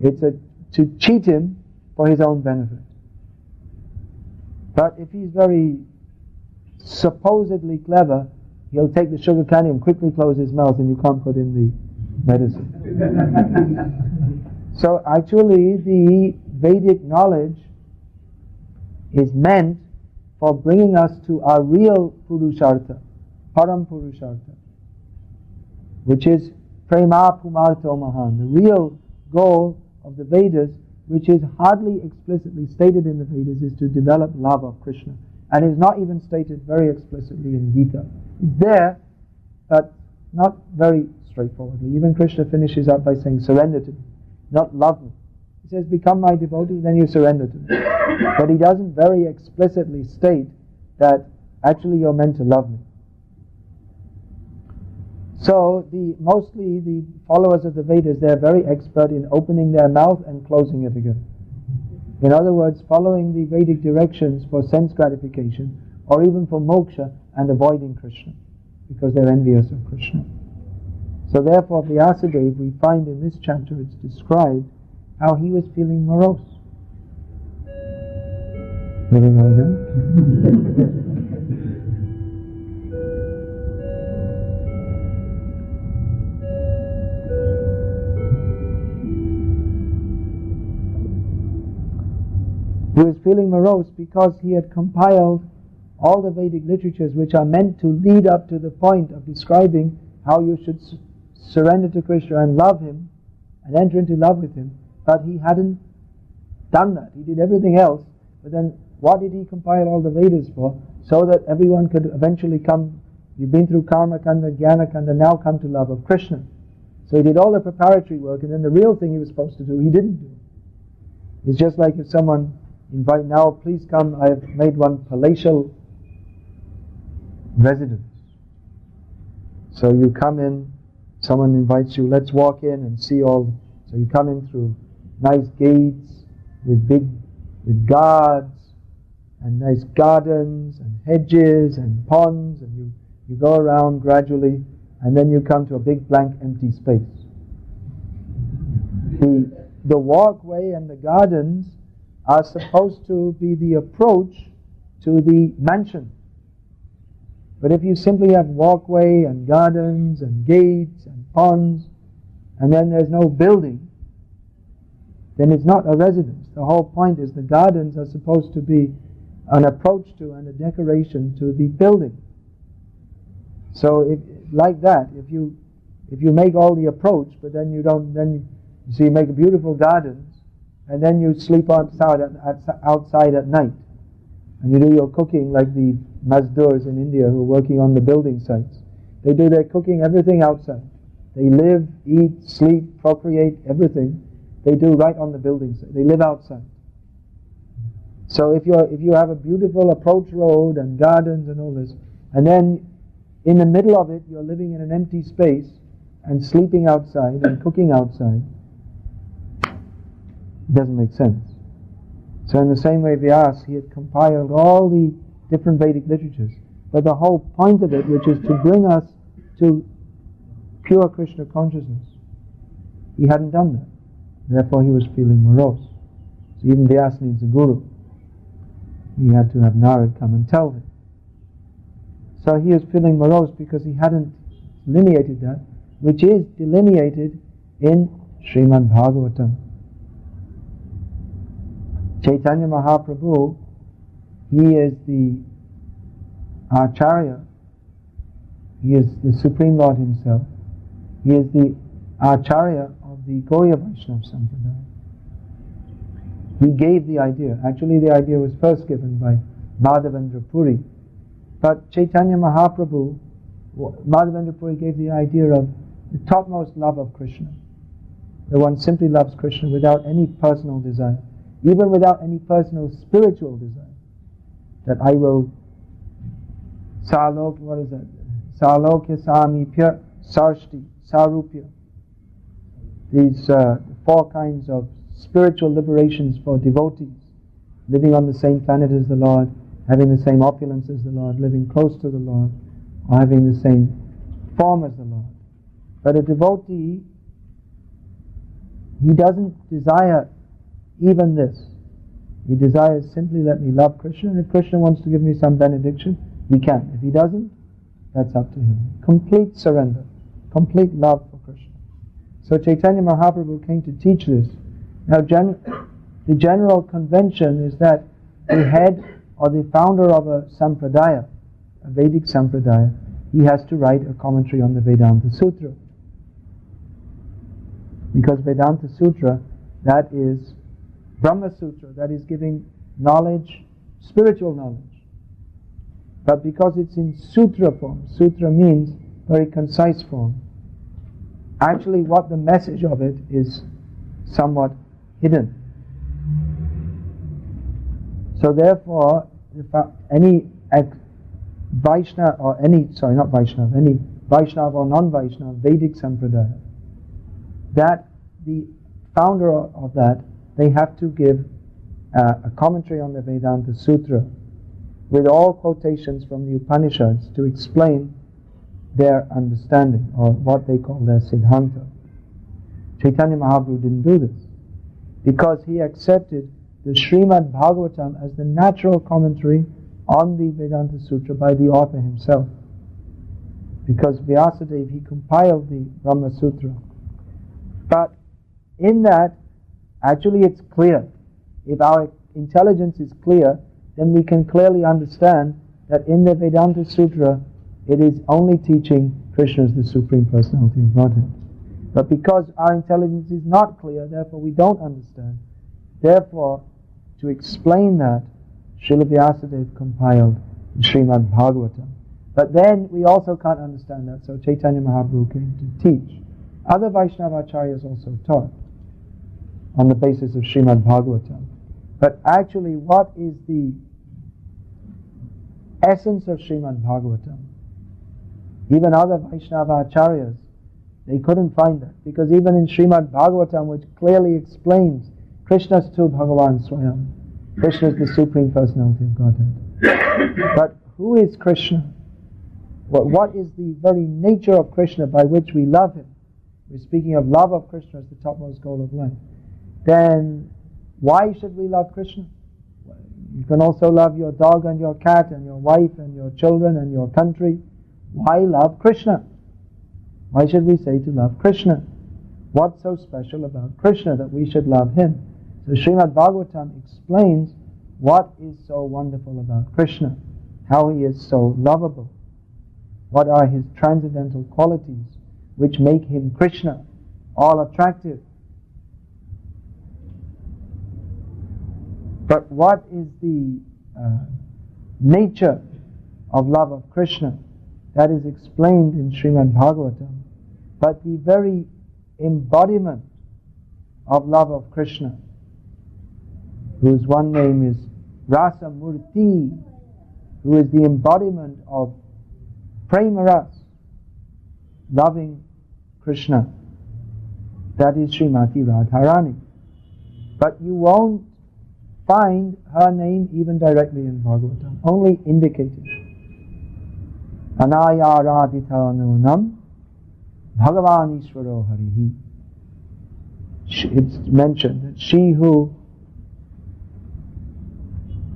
It's to cheat him for his own benefit. But if he's very supposedly clever, he'll take the sugar candy and quickly close his mouth, and you can't put in the medicine. So actually the Vedic knowledge is meant for bringing us to our real Purushartha, Param Purushartha, which is Prema Pumartho Mahan, the real goal of the Vedas, which is hardly explicitly stated in the Vedas, is to develop love of Krishna. And is not even stated very explicitly in Gita. It's there, but not very straightforwardly. Even Krishna finishes up by saying, surrender to me, not love me. He says, become my devotee, then you surrender to me. But he doesn't very explicitly state that actually you're meant to love me. So mostly the followers of the Vedas, they're very expert in opening their mouth and closing it again. In other words, following the Vedic directions for sense gratification, or even for moksha, and avoiding Krishna, because they're envious of Krishna. So therefore, Vyasadeva, we find in this chapter it's described how he was feeling morose. Maybe go again? He was feeling morose because he had compiled all the Vedic literatures which are meant to lead up to the point of describing how you should surrender to Krishna and love him and enter into love with him, but he hadn't done that. He did everything else, but then what did he compile all the Vedas for? So that everyone could eventually come, you've been through Karma Kanda, Jnana Kanda, now come to love of Krishna. So he did all the preparatory work, and then the real thing he was supposed to do, he didn't do. It's just like if someone invite, now please come, I have made one palatial residence. So you come in, someone invites you, let's walk in and see all. So you come in through nice gates with guards and nice gardens and hedges and ponds, and you go around gradually, and then you come to a big blank empty space. The walkway and the gardens are supposed to be the approach to the mansion. But if you simply have walkway and gardens and gates and ponds, and then there's no building, then it's not a residence. The whole point is the gardens are supposed to be an approach to and a decoration to the building. So like that, if you make all the approach, but then you don't, then you make beautiful gardens, and then you sleep outside at night, and you do your cooking like the Mazdurs in India who are working on the building sites. They do their cooking, everything outside. They live, eat, sleep, procreate, everything they do right on the building site. They live outside. So if you have a beautiful approach road and gardens and all this, and then in the middle of it you're living in an empty space and sleeping outside and cooking outside, it doesn't make sense. So in the same way Vyasa, he had compiled all the different Vedic literatures, but the whole point of it, which is to bring us to pure Krishna consciousness, he hadn't done that. Therefore he was feeling morose. So even Vyasa needs a guru. He had to have Narad come and tell him. So he was feeling morose because he hadn't delineated that, which is delineated in Srimad Bhagavatam. Chaitanya Mahaprabhu, he is the Acharya, he is the Supreme Lord himself, he is the Acharya of the Gauriya Vaishnava Sampradaya. He gave the idea. Actually the idea was first given by Madhavendra Puri, but Chaitanya Mahaprabhu, Madhavendra Puri gave the idea of the topmost love of Krishna. The one simply loves Krishna without any personal desire, even without any personal spiritual desire. That I will Salok, what is that? Salokya Samipya Sarshti Sarupya. These four kinds of spiritual liberations for devotees, living on the same planet as the Lord, having the same opulence as the Lord, living close to the Lord, or having the same form as the Lord. But a devotee, he doesn't desire even this. He desires simply, let me love Krishna, and if Krishna wants to give me some benediction, he can. If he doesn't, that's up to him. Complete surrender, complete love for Krishna. So Chaitanya Mahaprabhu came to teach this. Now the general convention is that the head or the founder of a sampradaya, a Vedic sampradaya, he has to write a commentary on the Vedanta Sutra. Because Vedanta Sutra, that is Brahma Sutra, that is giving knowledge, spiritual knowledge. But because it's in sutra form, sutra means very concise form, actually what the message of it is somewhat hidden. So therefore, if any Vaishnava or any Vaishnava or non-Vaishnava Vedic Sampradaya, that the founder of that, they have to give a commentary on the Vedanta Sutra with all quotations from the Upanishads to explain their understanding, or what they call their Siddhanta. Chaitanya Mahaprabhu didn't do this, because he accepted the Srimad Bhagavatam as the natural commentary on the Vedanta Sutra by the author himself. Because Vyasadeva, he compiled the Brahma Sutra. But in that, actually it's clear. If our intelligence is clear, then we can clearly understand that in the Vedanta Sutra, it is only teaching Krishna as the Supreme Personality of Godhead. But because our intelligence is not clear, therefore we don't understand. Therefore, to explain that, Srila Vyasadeva compiled the Srimad Bhagavatam. But then we also can't understand that, so Chaitanya Mahaprabhu came to teach. Other Vaishnava Acharyas also taught on the basis of Srimad Bhagavatam. But actually, what is the essence of Srimad Bhagavatam? Even other Vaishnava Acharyas, they couldn't find that. Because even in Srimad Bhagavatam, which clearly explains Krishna's tu Bhagavan Swayam, Krishna is the Supreme Personality of Godhead. But who is Krishna? What is the very nature of Krishna by which we love him? We're speaking of love of Krishna as the topmost goal of life. Then why should we love Krishna? You can also love your dog and your cat and your wife and your children and your country. Why love Krishna? Why should we say to love Krishna? What's so special about Krishna that we should love him? So Srimad Bhagavatam explains what is so wonderful about Krishna, how he is so lovable, what are his transcendental qualities which make him Krishna, all attractive. But what is the nature of love of Krishna? That is explained in Srimad Bhagavatam. But the very embodiment of love of Krishna, whose one name is Rasa Murti, who is the embodiment of Prema Ras, loving Krishna, that is Srimati Radharani. But you won't find her name even directly in Bhagavatam, only indicated. Anaya Radhita Nunam Bhagavan Ishvaro Harihi. It's mentioned that she who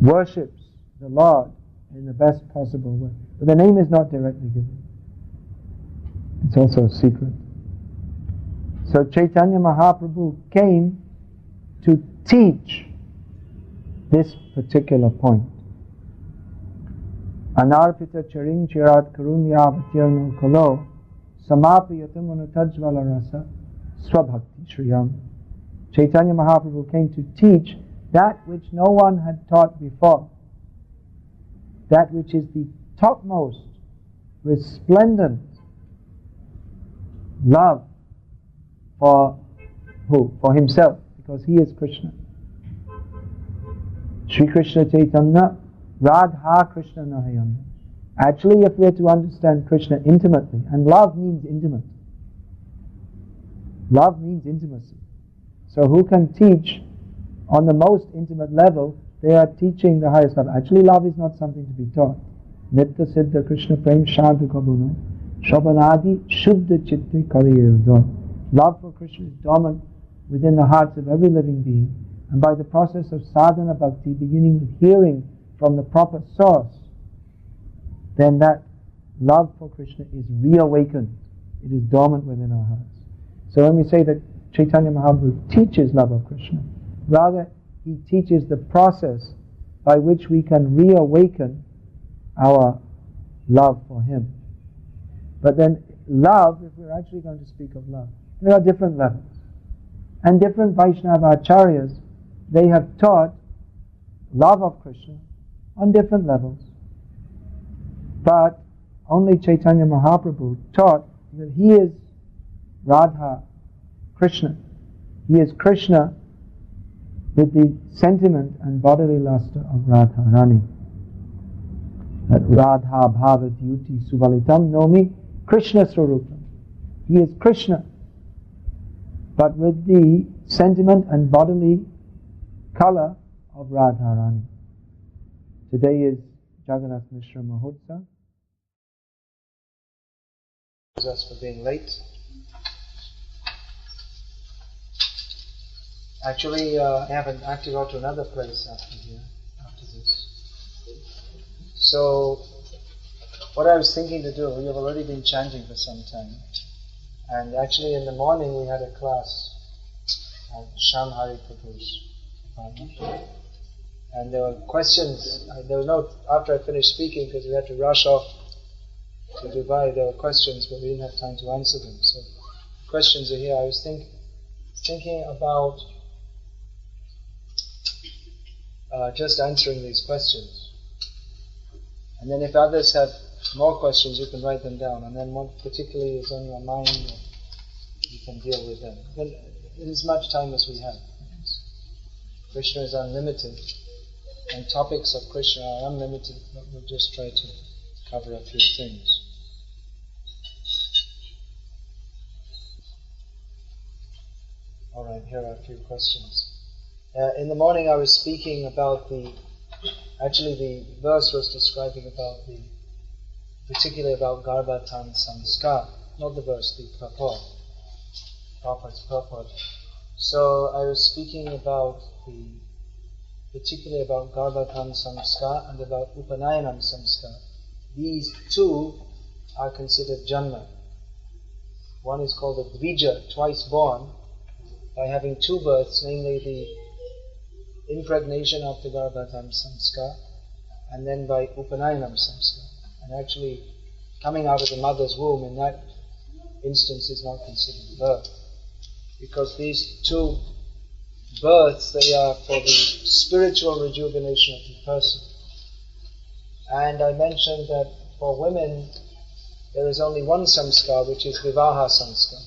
worships the Lord in the best possible way. But the name is not directly given. It's also a secret. So Chaitanya Mahaprabhu came to teach this particular point. Anarpita charing chirat karunya vatirno kalo samapiyatam unutajvala rasa swabhakti shriyam. Chaitanya Mahaprabhu came to teach that which no one had taught before, that which is the topmost, resplendent love for who? For himself, because he is Krishna. Sri Krishna Chaitanya Radha Krishna Nahayam. Actually, if we are to understand Krishna intimately, and love means intimate. Love means intimacy. So who can teach on the most intimate level? They are teaching the highest love. Actually, love is not something to be taught. Nitya Siddha Krishna Prem Shanta Kabuna Shabanadi Shuddha Chitti Kariyudor. Love for Krishna is dormant within the hearts of every living being. And by the process of sadhana bhakti, beginning with hearing from the proper source, then that love for Krishna is reawakened. It is dormant within our hearts. So when we say that Chaitanya Mahaprabhu teaches love of Krishna, rather he teaches the process by which we can reawaken our love for him. But then love, if we're actually going to speak of love, there are different levels. And different Vaishnava Acharyas, they have taught love of Krishna on different levels. But only Chaitanya Mahaprabhu taught that he is Radha Krishna. He is Krishna with the sentiment and bodily luster of Radharani. that Radha Bhavat Yuti Suvalitam Nomi Krishna Swarupam. He is Krishna, but with the sentiment and bodily color of Radharani. Today is Jagannath Mishra Mahotsav. Us for being late. Actually, I have to go to another place after this. So, what I was thinking to do, we have already been chanting for some time, and actually in the morning we had a class at Shamhari Prabhu's apartment, and there were questions. There was no, after I finished speaking, because we had to rush off to Dubai, there were questions, but we didn't have time to answer them. So, questions are here. I was thinking about just answering these questions. And then if others have more questions, you can write them down. And then what particularly is on your mind, you can deal with them. But in as much time as we have. Krishna is unlimited, and topics of Krishna are unlimited, but we'll just try to cover a few things. Alright, here are a few questions. In the morning I was speaking about the verse was describing about particularly about Garbhatan Samskar, not the verse, the purport. So I was speaking about particularly about Garbhatan Samskar and about Upanayanam Samskar. These two are considered Janma. One is called a Dvija, twice born, by having two births, namely the impregnation of the Garbhatan Samskar, and then by Upanayanam Samskar. And actually, coming out of the mother's womb in that instance is not considered birth, because these two births, they are for the spiritual rejuvenation of the person. And I mentioned that for women, there is only one samskar, which is Vivaha Samskar.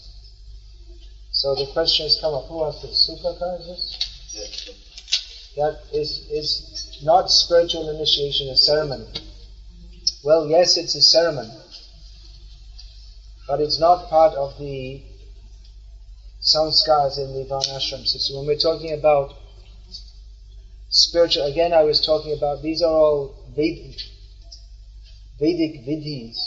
So the question has come up, who asked this? Sukaka, is this? Yes. That is not spiritual initiation a ceremony? Well, yes, it's a ceremony, but it's not part of the samskars in the Varnashram system. When we're talking about spiritual, again I was talking about, these are all Vedic vidhis.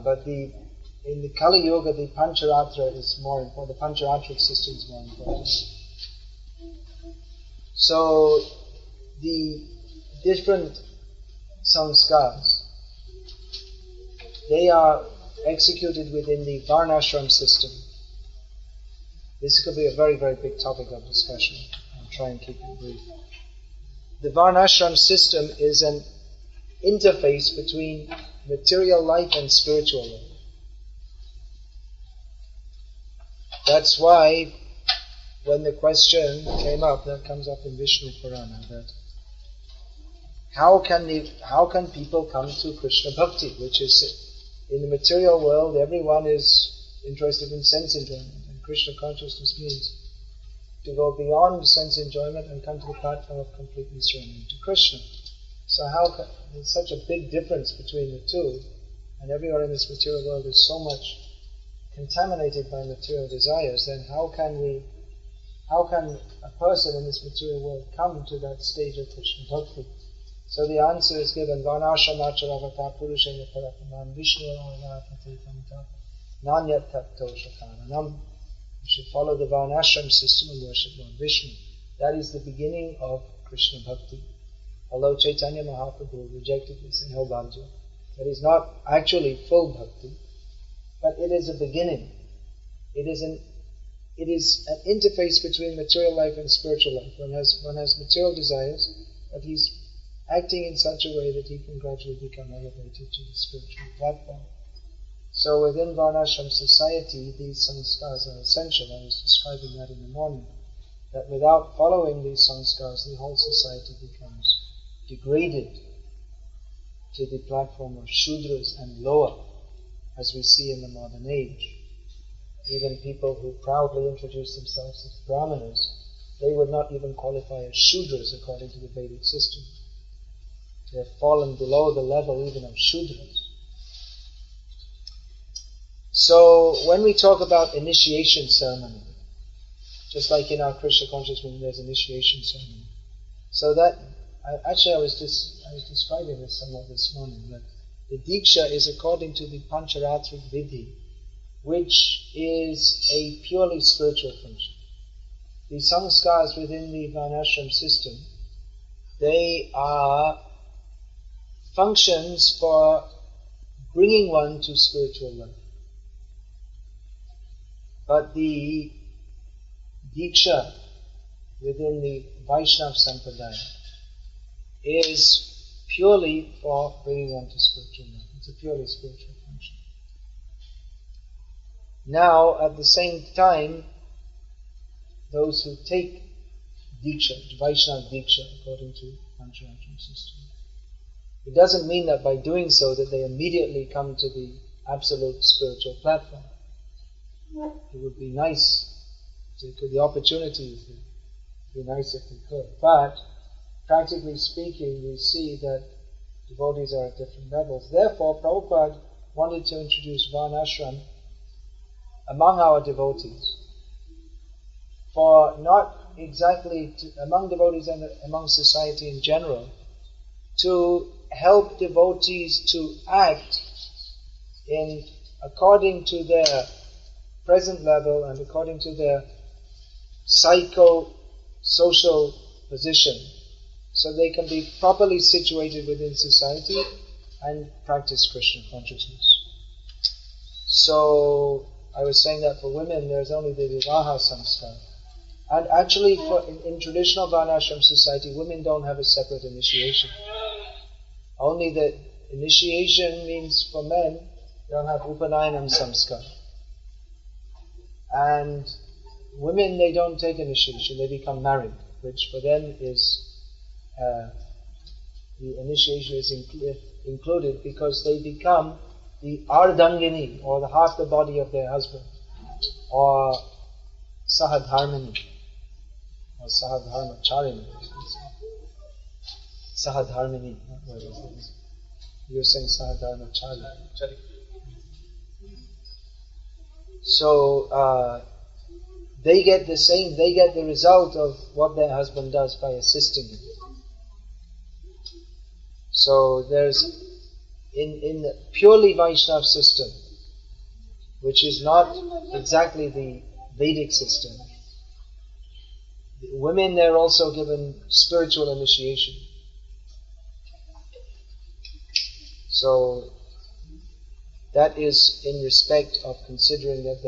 But in the Kali Yuga, the Pancharatra is more important, the Pancharatric system is more important. So, the different samskars, they are executed within the Varnashram system. This could be a very, very big topic of discussion. I'll try and keep it brief. The Varnashram system is an interface between material life and spiritual life. That's why when the question came up, that comes up in Vishnu Purana, that how can people come to Krishna Bhakti, which is in the material world everyone is interested in sense enjoyment, and Krishna consciousness means to go beyond sense enjoyment and come to the platform of completely surrendering to Krishna. So there's such a big difference between the two, and everyone in this material world is so much contaminated by material desires, then how can a person in this material world come to that stage of Krishna Bhakti? So the answer is given, Varnashramacharava Purushena Parapanam Vishnu Aravate Tamata Nanyat Tapto Shakaranam. You should follow the Varnashram system and worship Lord Vishnu. That is the beginning of Krishna Bhakti. Although Chaitanya Mahaprabhu rejected this in Hobanja, that is not actually full bhakti, but it is a beginning. It is an interface between material life and spiritual life. One has material desires, but he's acting in such a way that he can gradually become elevated to the spiritual platform. So within Varnashram society, these sanskars are essential. I was describing that in the morning, that without following these sanskars, the whole society becomes degraded to the platform of Shudras and lower, as we see in the modern age. Even people who proudly introduce themselves as Brahmanas, they would not even qualify as Shudras according to the Vedic system. They have fallen below the level even of Shudras. So when we talk about initiation ceremony, just like in our Krishna conscious movement, there's initiation ceremony. So that, I was describing this somewhat this morning, that the Diksha is according to the Pancharatric Vidhi, which is a purely spiritual function. The sanskars within the Varnashram system, they are functions for bringing one to spiritual life. But the Diksha within the Vaishnava Sampradaya is purely for bringing one to spiritual life. It's a purely spiritual function. Now, at the same time, those who take Diksha, Vaishnava Diksha, according to Pancharatric system, it doesn't mean that by doing so that they immediately come to the absolute spiritual platform. It would be nice, the opportunity would be nice if we could. But, practically speaking, we see that devotees are at different levels. Therefore, Prabhupada wanted to introduce Varnashram among our devotees, for not exactly among devotees and among society in general, to help devotees to act in according to their present level and according to their psycho-social position, so they can be properly situated within society and practice Krishna consciousness. So, I was saying that for women there's only the Vivaha Samskar. And actually in traditional Varnashram society, women don't have a separate initiation. Only the initiation means for men, they don't have Upanayanam Samskar. And women, they don't take initiation, they become married, which for them is, the initiation is included because they become the Ardangini, or the half the body of their husband, or Sahadharmini, or Sahadharmacharini. Sahadharmini, what is this? You're saying Sahadharmacharini. So, they get the result of what their husband does by assisting him. So there's, in the purely Vaishnava system, which is not exactly the Vedic system, the women, they're also given spiritual initiation. So that is in respect of considering that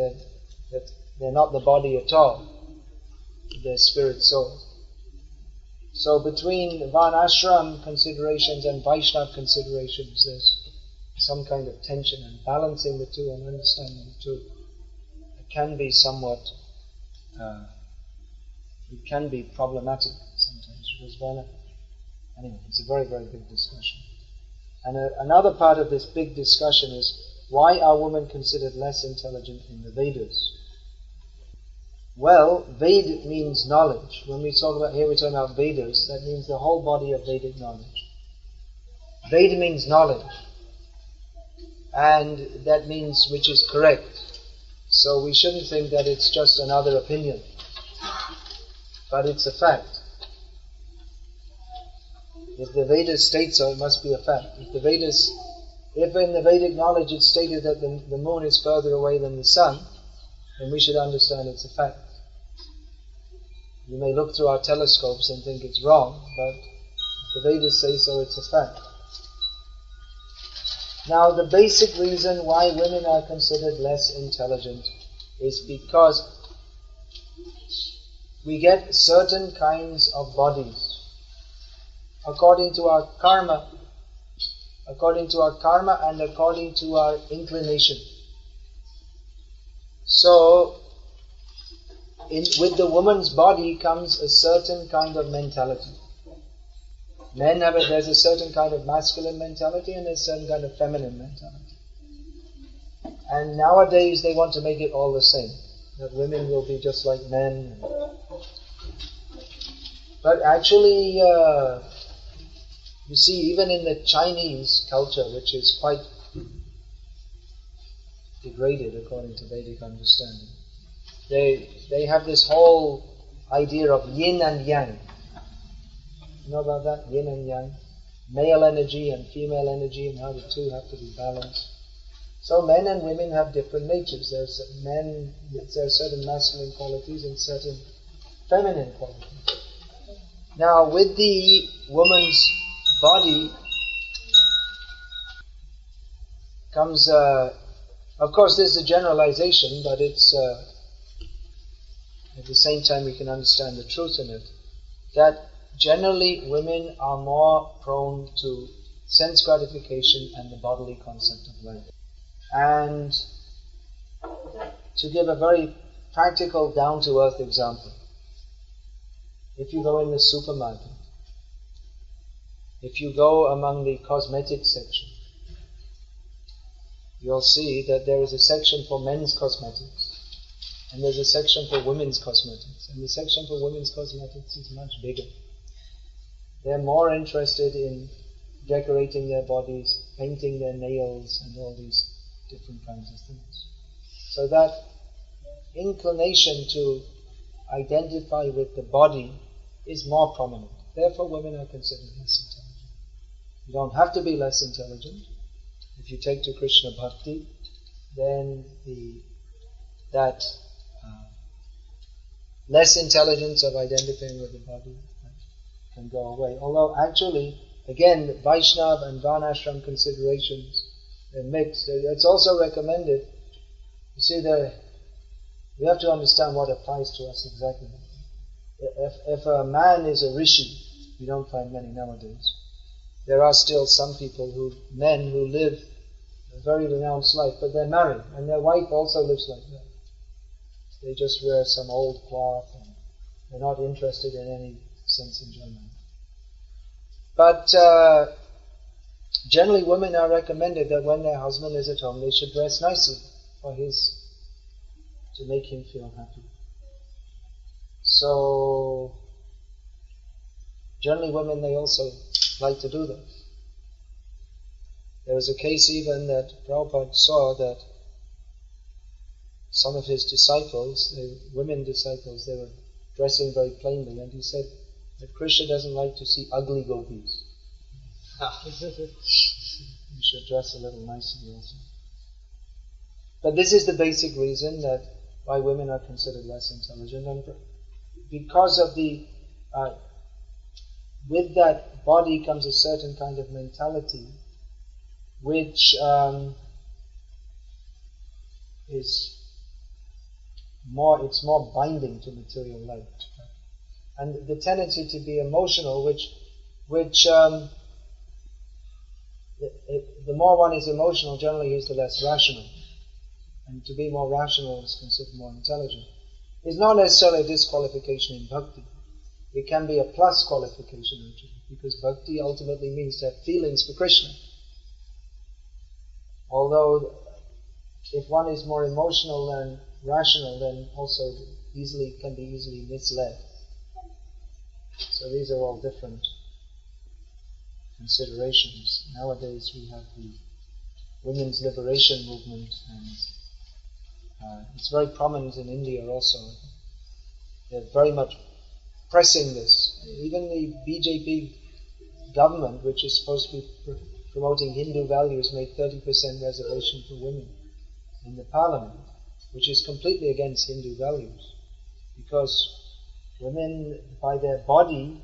they're not the body at all, they're spirit soul. So between Varnashram considerations and Vaishnava considerations, there's some kind of tension, and balancing the two and understanding the two, it can be somewhat, it can be problematic sometimes, because anyway, it's a very, very big discussion. And another part of this big discussion is, why are women considered less intelligent in the Vedas? Well, Ved means knowledge. When we talk about, here we're talking about Vedas, that means the whole body of Vedic knowledge. Ved means knowledge. And that means which is correct. So we shouldn't think that it's just another opinion. But it's a fact. If the Vedas state so, it must be a fact. If in the Vedic knowledge it's stated that the moon is further away than the sun, then we should understand it's a fact. You may look through our telescopes and think it's wrong, but if the Vedas say so, it's a fact. Now, the basic reason why women are considered less intelligent is because we get certain kinds of bodies according to our karma and according to our inclination. So, with the woman's body comes a certain kind of mentality. Men there's a certain kind of masculine mentality and a certain kind of feminine mentality. And nowadays they want to make it all the same, that women will be just like men. But actually, You see, even in the Chinese culture, which is quite degraded according to Vedic understanding, they have this whole idea of yin and yang. You know about that? Yin and yang. Male energy and female energy, and how the two have to be balanced. So men and women have different natures. There are certain masculine qualities and certain feminine qualities. Now, with the woman's body comes, of course, this is a generalization, but it's at the same time we can understand the truth in it, that generally women are more prone to sense gratification and the bodily concept of life. And to give a very practical, down-to-earth example, if you go in the supermarket, if you go among the cosmetics section, you'll see that there is a section for men's cosmetics and there's a section for women's cosmetics. And the section for women's cosmetics is much bigger. They're more interested in decorating their bodies, painting their nails, and all these different kinds of things. So that inclination to identify with the body is more prominent. Therefore, women are considered less intelligent. You don't have to be less intelligent. If you take to Krishna Bhakti, then that less intelligence of identifying with the body can go away. Although actually, again, the Vaishnava and Varnashram considerations, they're mixed. It's also recommended, you see, we have to understand what applies to us exactly. If a man is a rishi, we don't find many nowadays. There are still some people men who live a very renounced life, but they're married, and their wife also lives like that. They just wear some old cloth, and they're not interested in any sense enjoyment. But generally women are recommended that when their husband is at home, they should dress nicely to make him feel happy. So, generally women, they also like to do that. There was a case even that Prabhupada saw that some of his disciples, women disciples, they were dressing very plainly, and he said that Krishna doesn't like to see ugly gopis. You should dress a little nicely also. But this is the basic reason that why women are considered less intelligent, and because of with that body comes a certain kind of mentality which it's more binding to material life. And the tendency to be emotional, which the more one is emotional, generally is the less rational. And to be more rational is considered more intelligent. It's not necessarily a disqualification in bhakti. It can be a plus qualification actually, because bhakti ultimately means to have feelings for Krishna. Although, if one is more emotional than rational, then also can be easily misled. So these are all different considerations. Nowadays we have the women's liberation movement, and it's very prominent in India also. They're very much pressing this. Even the BJP government, which is supposed to be promoting Hindu values, made 30% reservation for women in the parliament, which is completely against Hindu values. Because women, by their body,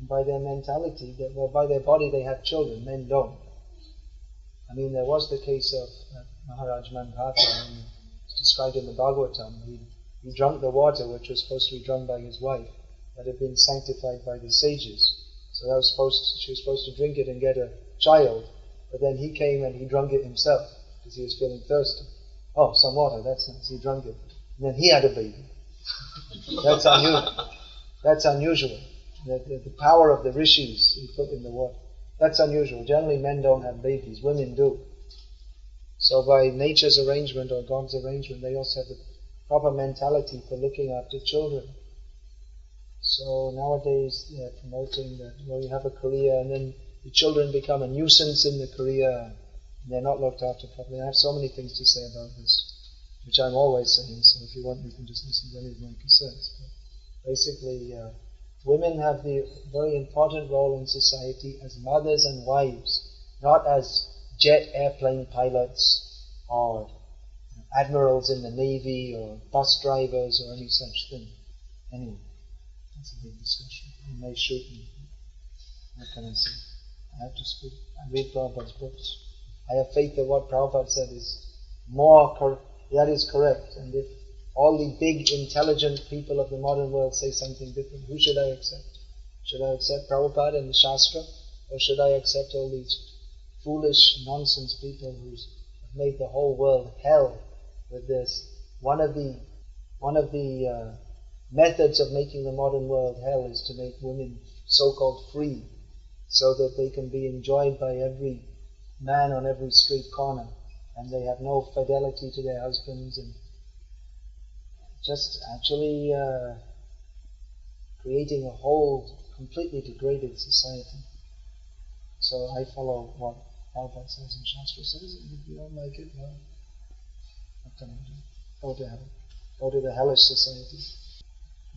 by their mentality, by their body they have children, men don't. I mean, there was the case of Maharaj Mandhata, it's described in the Bhagavatam. He drank the water which was supposed to be drunk by his wife, that had been sanctified by the sages. So she was supposed to drink it and get a child, but then he came and he drank it himself, because he was feeling thirsty. Oh, some water, that's nice, he drank it. And then he had a baby. That's unusual. That's unusual. The power of the rishis he put in the water. That's unusual. Generally men don't have babies, women do. So by nature's arrangement or God's arrangement, they also have the proper mentality for looking after children. So nowadays they're promoting that, you have a career and then the children become a nuisance in the Korea, and they're not looked after properly. I have so many things to say about this, which I'm always saying, so if you want you can just listen to any of my cassettes. But basically, women have the very important role in society as mothers and wives, not as jet airplane pilots or admirals in the Navy or bus drivers or any such thing. Anyway, that's a big discussion. You may shoot me. What can I say? I have to speak. I read Prabhupada's books. I have faith that what Prabhupada said is that is correct. And if all the big, intelligent people of the modern world say something different, who should I accept? Should I accept Prabhupada and the Shastra? Or should I accept all these foolish, nonsense people who have made the whole world hell with this? One of the methods of making the modern world hell is to make women so-called free, so that they can be enjoyed by every man on every street corner, and they have no fidelity to their husbands, and just actually creating a whole completely degraded society. So I follow what Prabhupada says and Shastra says, and if you don't like it, well, what can I do? Go to hell. Go to the hellish society.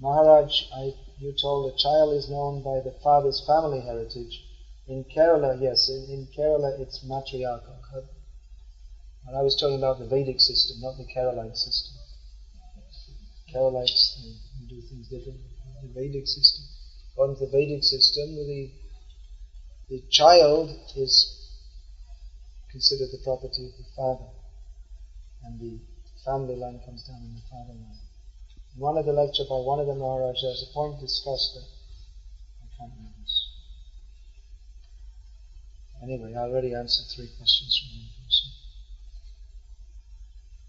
Maharaj, you told a child is known by the father's family heritage. In Kerala, yes, in Kerala it's matriarchal. And I was talking about the Vedic system, not the Keralite system. Keralites, they do things differently. The Vedic system. According to the Vedic system, the child is considered the property of the father, and the family line comes down in the father line. In one of the lecture by one of the Maharaj, there's a point discussed that I can't remember this. Anyway, I already answered 3 questions from one person.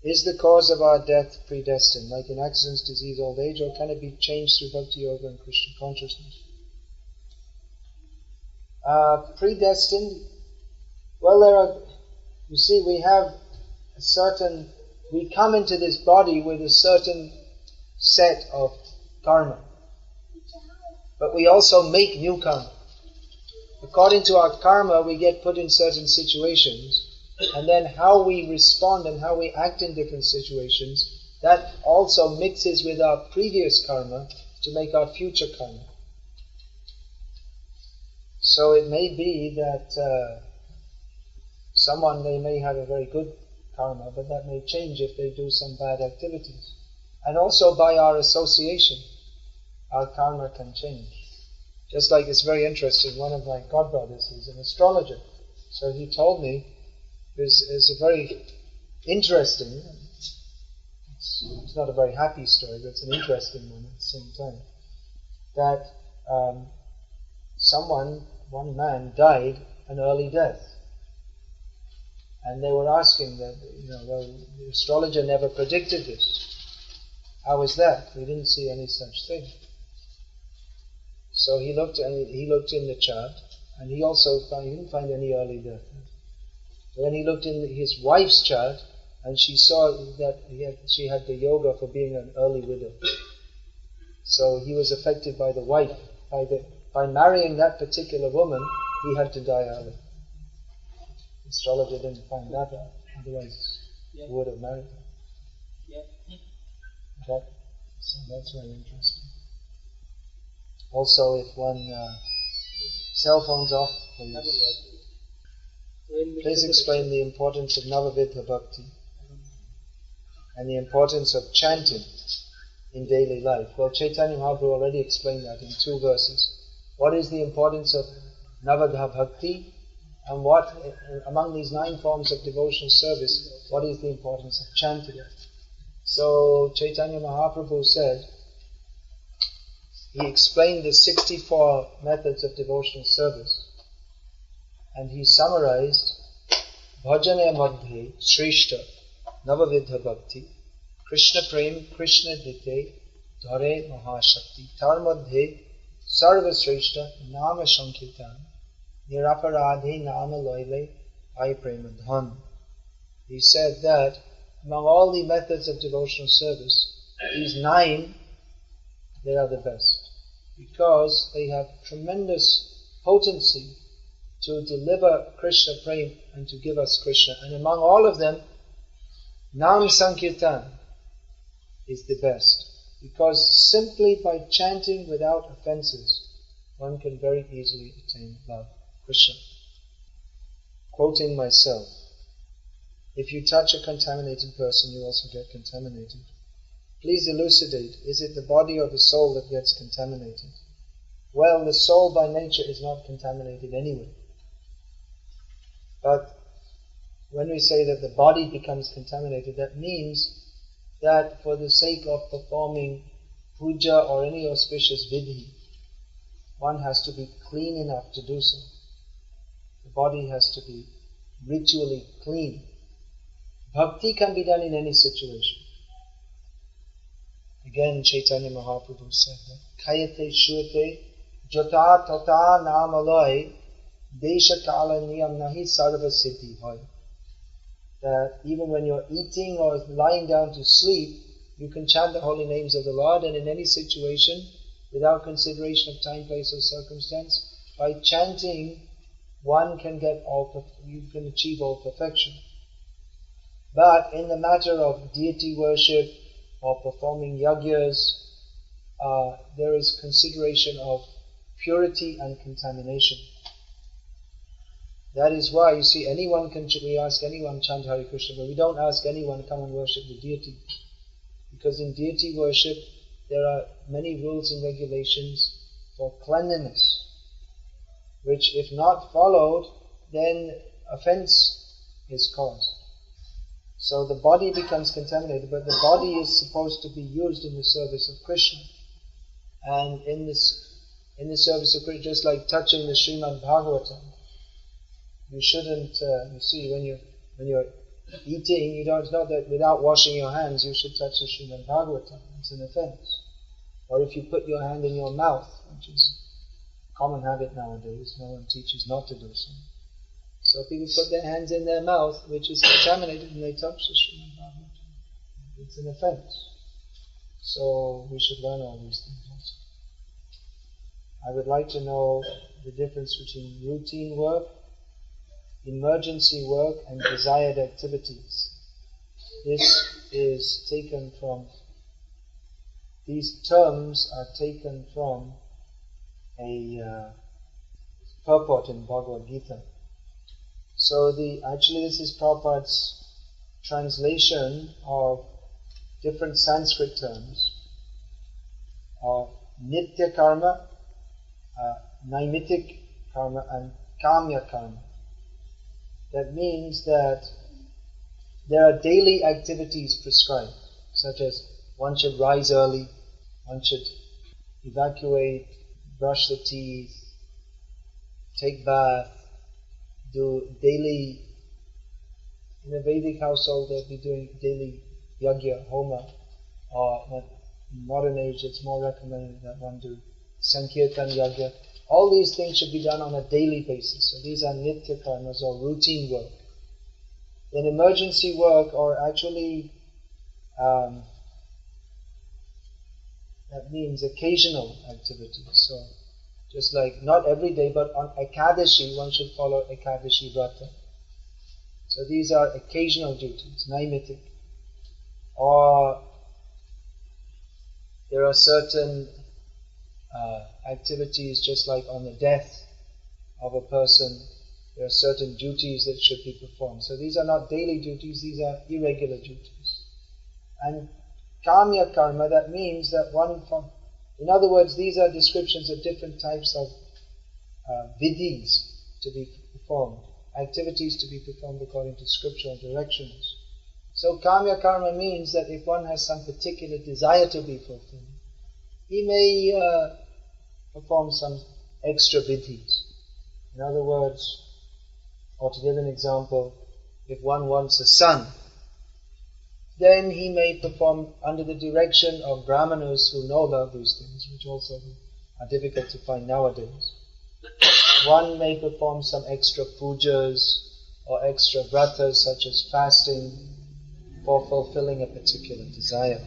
Is the cause of our death predestined, like in accidents, disease, old age, or can it be changed through Bhakti Yoga and Krishna consciousness? Predestined? Well, you see, we come into this body with a certain set of karma. But we also make new karma. According to our karma, we get put in certain situations, and then how we respond and how we act in different situations, that also mixes with our previous karma to make our future karma. So it may be that someone, they may have a very good karma, but that may change if they do some bad activities. And also by our association, our karma can change. Just like it's very interesting, one of my godbrothers is an astrologer. So he told me, is a very interesting, it's not a very happy story, but it's an interesting one at the same time, that one man died an early death. And they were asking that, well, the astrologer never predicted this. How is that? We didn't see any such thing. So he looked in the chart, and he didn't find any early death. But then he looked in his wife's chart, and she saw that she had the yoga for being an early widow. So he was affected by the wife. By marrying that particular woman, he had to die early. The astrologer didn't find that out, otherwise he would have married her. So that's very interesting. Also, if one cell phone's off, please explain the importance of Navavidha Bhakti and the importance of chanting in daily life. Well, Chaitanya Mahaprabhu already explained that in 2 verses. What is the importance of Navavidha Bhakti, and what, among these 9 forms of devotional service, what is the importance of chanting? So Chaitanya Mahaprabhu said, he explained the 64 methods of devotional service, and he summarized Bhajane Madhye Shrishta Navavidha Bhakti Krishna Prem Krishna Dite Dhare Mahashakti Tar Madhye Sarva Shrishta Nama Sankirtan Niraparadhe Nama Loile Bhai Prema Dhan. He said that among all the methods of devotional service, these 9, they are the best, because they have tremendous potency to deliver Krishna Prem and to give us Krishna. And among all of them, Nam Sankirtan is the best. Because simply by chanting without offenses, one can very easily attain love, Krishna. Quoting myself, if you touch a contaminated person, you also get contaminated. Please elucidate, is it the body or the soul that gets contaminated? Well, the soul by nature is not contaminated anyway. But when we say that the body becomes contaminated, that means that for the sake of performing puja or any auspicious vidhi, one has to be clean enough to do so. The body has to be ritually clean. Bhakti can be done in any situation. Again, Chaitanya Mahaprabhu said that Kayate Shurte Jota Tota Namaloi Desha Kala Niyam Nahi Sarva Siddhi Hoy. That even when you're eating or lying down to sleep, you can chant the holy names of the Lord, and in any situation, without consideration of time, place or circumstance, by chanting, one can you can achieve all perfection. But in the matter of deity worship or performing yagyas, there is consideration of purity and contamination. That is why, you see, we ask anyone chant Hare Krishna, but we don't ask anyone come and worship the deity. Because in deity worship, there are many rules and regulations for cleanliness, which if not followed, then offense is caused. So the body becomes contaminated, but the body is supposed to be used in the service of Krishna. And in the service of Krishna, just like touching the Srimad Bhagavatam, you shouldn't, you see, when you're eating, it's not that without washing your hands you should touch the Srimad Bhagavatam. It's an offense. Or if you put your hand in your mouth, which is a common habit nowadays, no one teaches not to do so. So people put their hands in their mouth, which is contaminated, and they touch the Srimad Bhagavatam. It's an offense. So we should learn all these things also. I would like to know the difference between routine work, emergency work, and desired activities. These terms are taken from a purport in Bhagavad Gita. So this is Prabhupada's translation of different Sanskrit terms of Nitya Karma, Naimitic Karma, and Kamya Karma. That means that there are daily activities prescribed, such as one should rise early, one should evacuate, brush the teeth, take bath, do daily, in a Vedic household they'll be doing daily yagya, homa, or in modern age it's more recommended that one do Sankirtan yagya. All these things should be done on a daily basis. So these are nitya karmas or routine work. Then emergency work, or actually that means occasional activities. So just like not every day, but on Ekadashi one should follow Ekadashi Vrata. So these are occasional duties, naimitic. Or there are certain activities, just like on the death of a person, there are certain duties that should be performed. So these are not daily duties, these are irregular duties. And Kamya Karma, that means that in other words, these are descriptions of different types of vidhis to be performed, activities to be performed according to scriptural directions. So Kamya Karma means that if one has some particular desire to be fulfilled, he may perform some extra vidhis. In other words, or to give an example, if one wants a son, then he may perform under the direction of brahmanas who know about these things, which also are difficult to find nowadays. One may perform some extra pujas or extra vratas, such as fasting, for fulfilling a particular desire.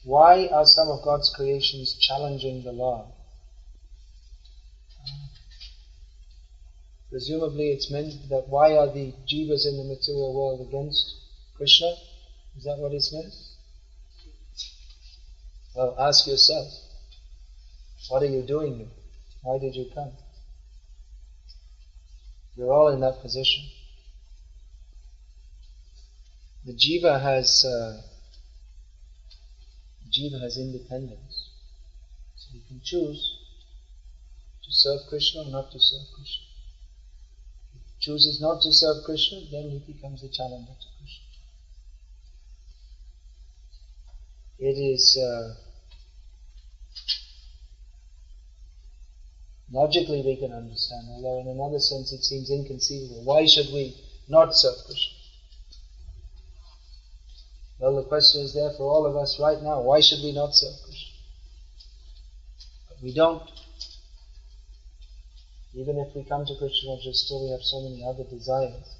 Why are some of God's creations challenging the Lord? Presumably it's meant that why are the jivas in the material world against Krishna? Is that what it's meant? Well, ask yourself, what are you doing here? Why did you come? We're all in that position. The jiva has independence. So he can choose to serve Krishna or not to serve Krishna. If he chooses not to serve Krishna, then he becomes a challenger to Krishna. It is logically we can understand, although in another sense it seems inconceivable. Why should we not serve Krishna? Well, the question is there for all of us right now. Why should we not serve Krishna? But we don't. Even if we come to Krishna consciousness, still we have so many other desires.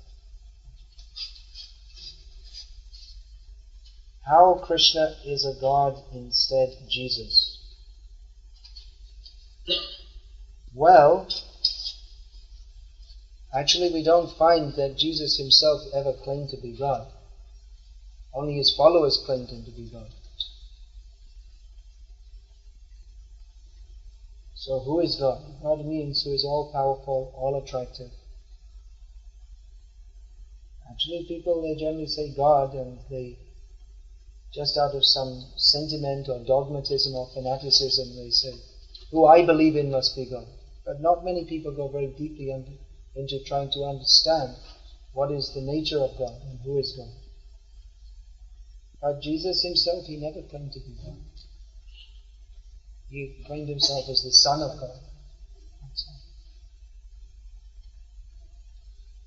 How Krishna is a God instead Jesus? Well, actually we don't find that Jesus himself ever claimed to be God. Only his followers claimed him to be God. So who is God? God means who is all-powerful, all-attractive. Actually people, they generally say God and they, just out of some sentiment or dogmatism or fanaticism, they say, who I believe in must be God. But not many people go very deeply into trying to understand what is the nature of God and who is God. But Jesus himself, he never claimed to be God. He claimed himself as the Son of God.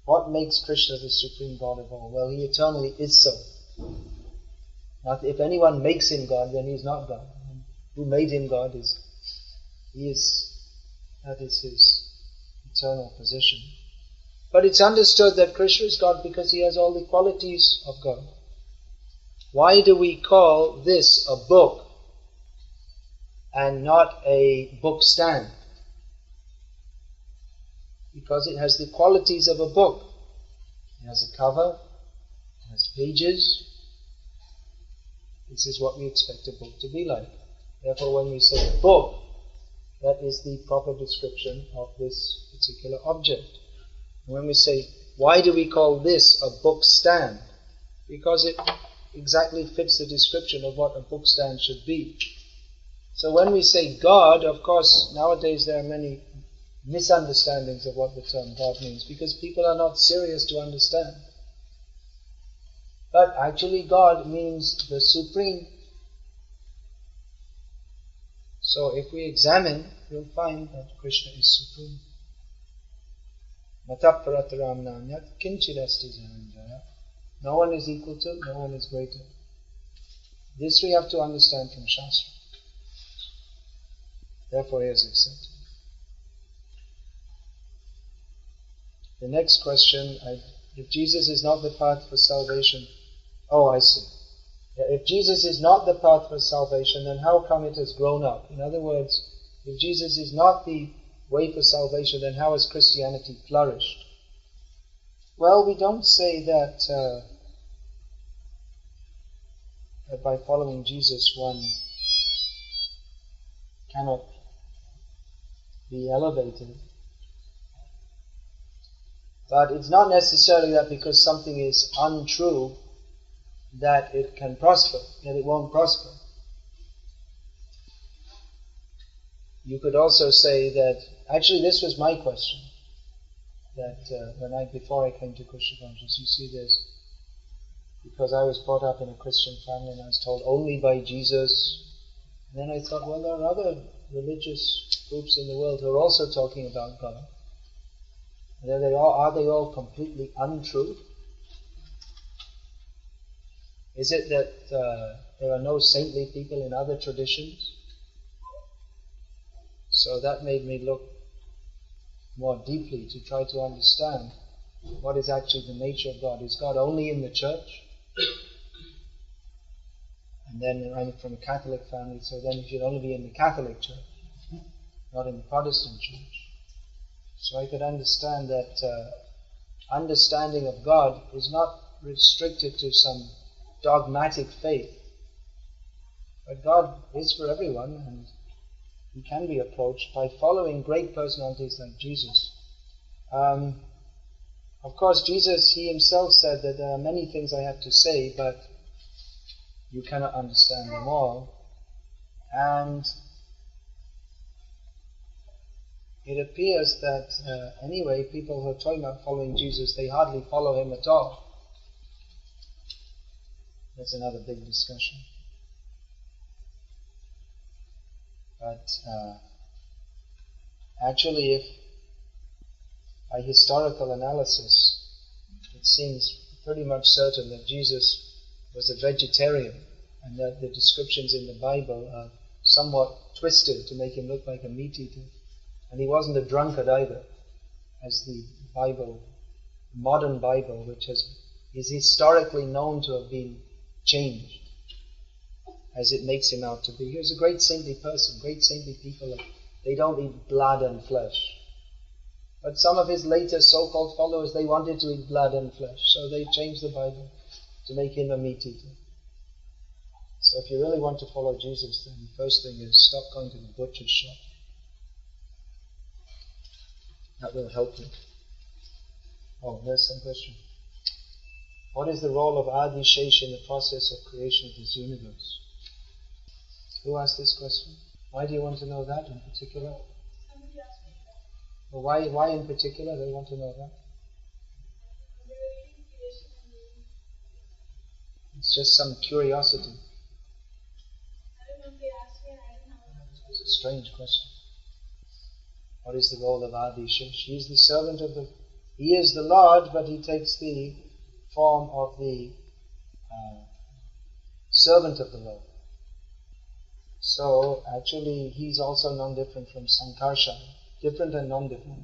What makes Krishna the supreme God of all? Well, he eternally is so. Now, if anyone makes him God, then he's not God. Who made him God that is his eternal position. But it's understood that Krishna is God because he has all the qualities of God. Why do we call this a book and not a book stand? Because it has the qualities of a book. It has a cover, it has pages. This is what we expect a book to be like. Therefore, when we say book, that is the proper description of this particular object. And when we say, why do we call this a book stand? Because it exactly fits the description of what a book stand should be. So when we say God, of course, nowadays there are many misunderstandings of what the term God means, because people are not serious to understand. But actually God means the supreme. So if we examine, we'll find that Krishna is supreme. Mataparataram nanyat kinchidasti jananjaya. No one is equal to, no one is greater. This we have to understand from Shastra. Therefore he is accepted. The next question, if Jesus is not the path for salvation, oh I see. If Jesus is not the path for salvation, then how come it has grown up? In other words, if Jesus is not the way for salvation, then how has Christianity flourished? Well, we don't say that by following Jesus one cannot be elevated. But it's not necessarily that because something is untrue that it can prosper, that it won't prosper. You could also say that, actually this was my question, that before I came to Krishna consciousness, you see this, because I was brought up in a Christian family and I was told only by Jesus. And then I thought, well, there are other religious groups in the world who are also talking about God. And are they all completely untrue? Is it that there are no saintly people in other traditions? So that made me look more deeply to try to understand what is actually the nature of God. Is God only in the church? And then I'm from a Catholic family, so then it should only be in the Catholic Church, not in the Protestant Church. So I could understand that understanding of God is not restricted to some dogmatic faith. But God is for everyone, and He can be approached by following great personalities like Jesus. Of course, Jesus, He Himself said that there are many things I have to say, but you cannot understand them all. And it appears that anyway, people who are talking about following Jesus, they hardly follow Him at all. That's another big discussion. But actually, if by historical analysis, it seems pretty much certain that Jesus was a vegetarian, and that the descriptions in the Bible are somewhat twisted to make Him look like a meat eater. And He wasn't a drunkard either, as the Bible, modern Bible, which is historically known to have been changed, as it makes Him out to be. He was a great saintly person. Great saintly people, they don't eat blood and flesh. But some of His later so-called followers, they wanted to eat blood and flesh, so they changed the Bible to make Him a meat eater. So if you really want to follow Jesus, then the first thing is stop going to the butcher's shop. That will help you. Oh, there's some question. What is the role of Adi Shesh in the process of creation of this universe? Who asked this question? Why do you want to know that in particular? Somebody asked me that. Well, why in particular they want to know that? They were reading creation and reading. It's just some curiosity. I don't know if they asked me and I didn't have an answer. It's a strange question. What is the role of Adi Shesh? He is the servant of the... He is the Lord, but He takes the form of the servant of the Lord. So, actually, He's also non-different from Sankarsha. Different and non-different.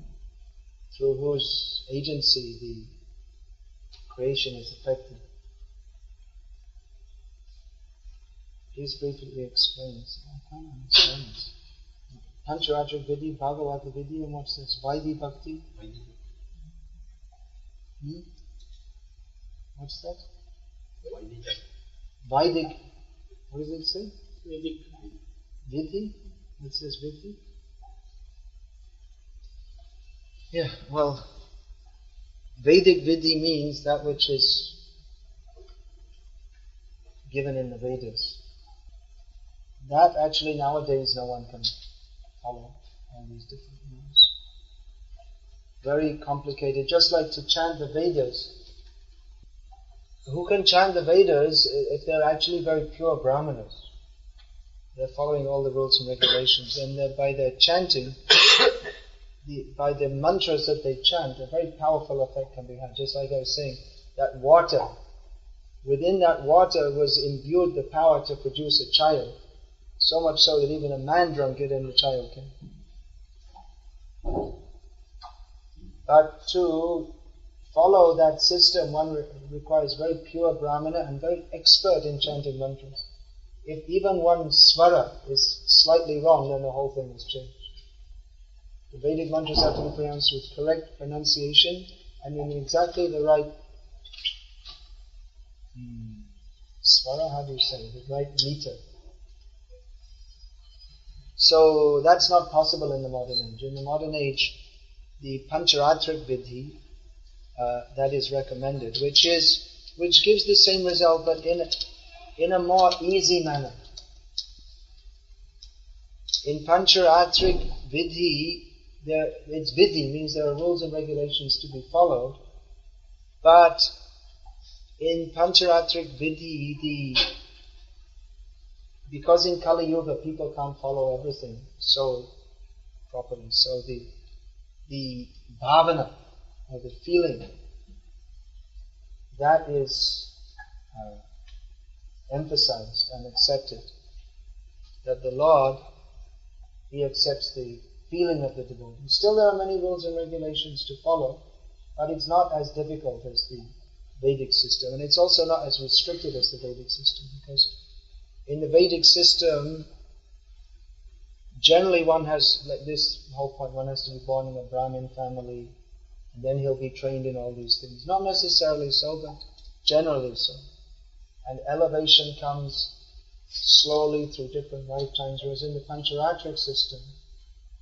Through whose agency the creation is affected. Please briefly explain this. I can't understand this. Pancharaja Vidhi, Bhagavata Vidhi, and what's this? Vaidhi Bhakti? What's that? Vaidik. What does it say? Vidhi? It says Vidhi? Yeah, well, Vedic Vidhi means that which is given in the Vedas. That actually nowadays no one can follow all these different rules. Very complicated, just like to chant the Vedas. Who can chant the Vedas if they're actually very pure Brahmanas? They're following all the rules and regulations, and by their chanting, by the mantras that they chant, a very powerful effect can be had. Just like I was saying, that water, within that water was imbued the power to produce a child. So much so that even a man drank it and the child came. But to follow that system, one requires very pure Brahmana and very expert in chanting mantras. If even one swara is slightly wrong, then the whole thing is changed. The Vedic mantras have to be pronounced with correct pronunciation and in exactly the right swara, how do you say, the right meter. So that's not possible in the modern age. In the modern age, the Pancharatrik Vidhi that is recommended, which gives the same result but in a more easy manner. In Pancharatrik Vidhi, it's Vidhi means there are rules and regulations to be followed, but in Pancharatrik Vidhi, because in Kali Yuga people can't follow everything so properly, so the bhavana, or the feeling, that is emphasized and accepted. That the Lord, He accepts the feeling of the devotee. Still there are many rules and regulations to follow, but it's not as difficult as the Vedic system, and it's also not as restricted as the Vedic system, because in the Vedic system, generally one has, like this whole point, one has to be born in a Brahmin family, and then he'll be trained in all these things. Not necessarily so, but generally so. And elevation comes slowly through different lifetimes, whereas in the Pancharatric system,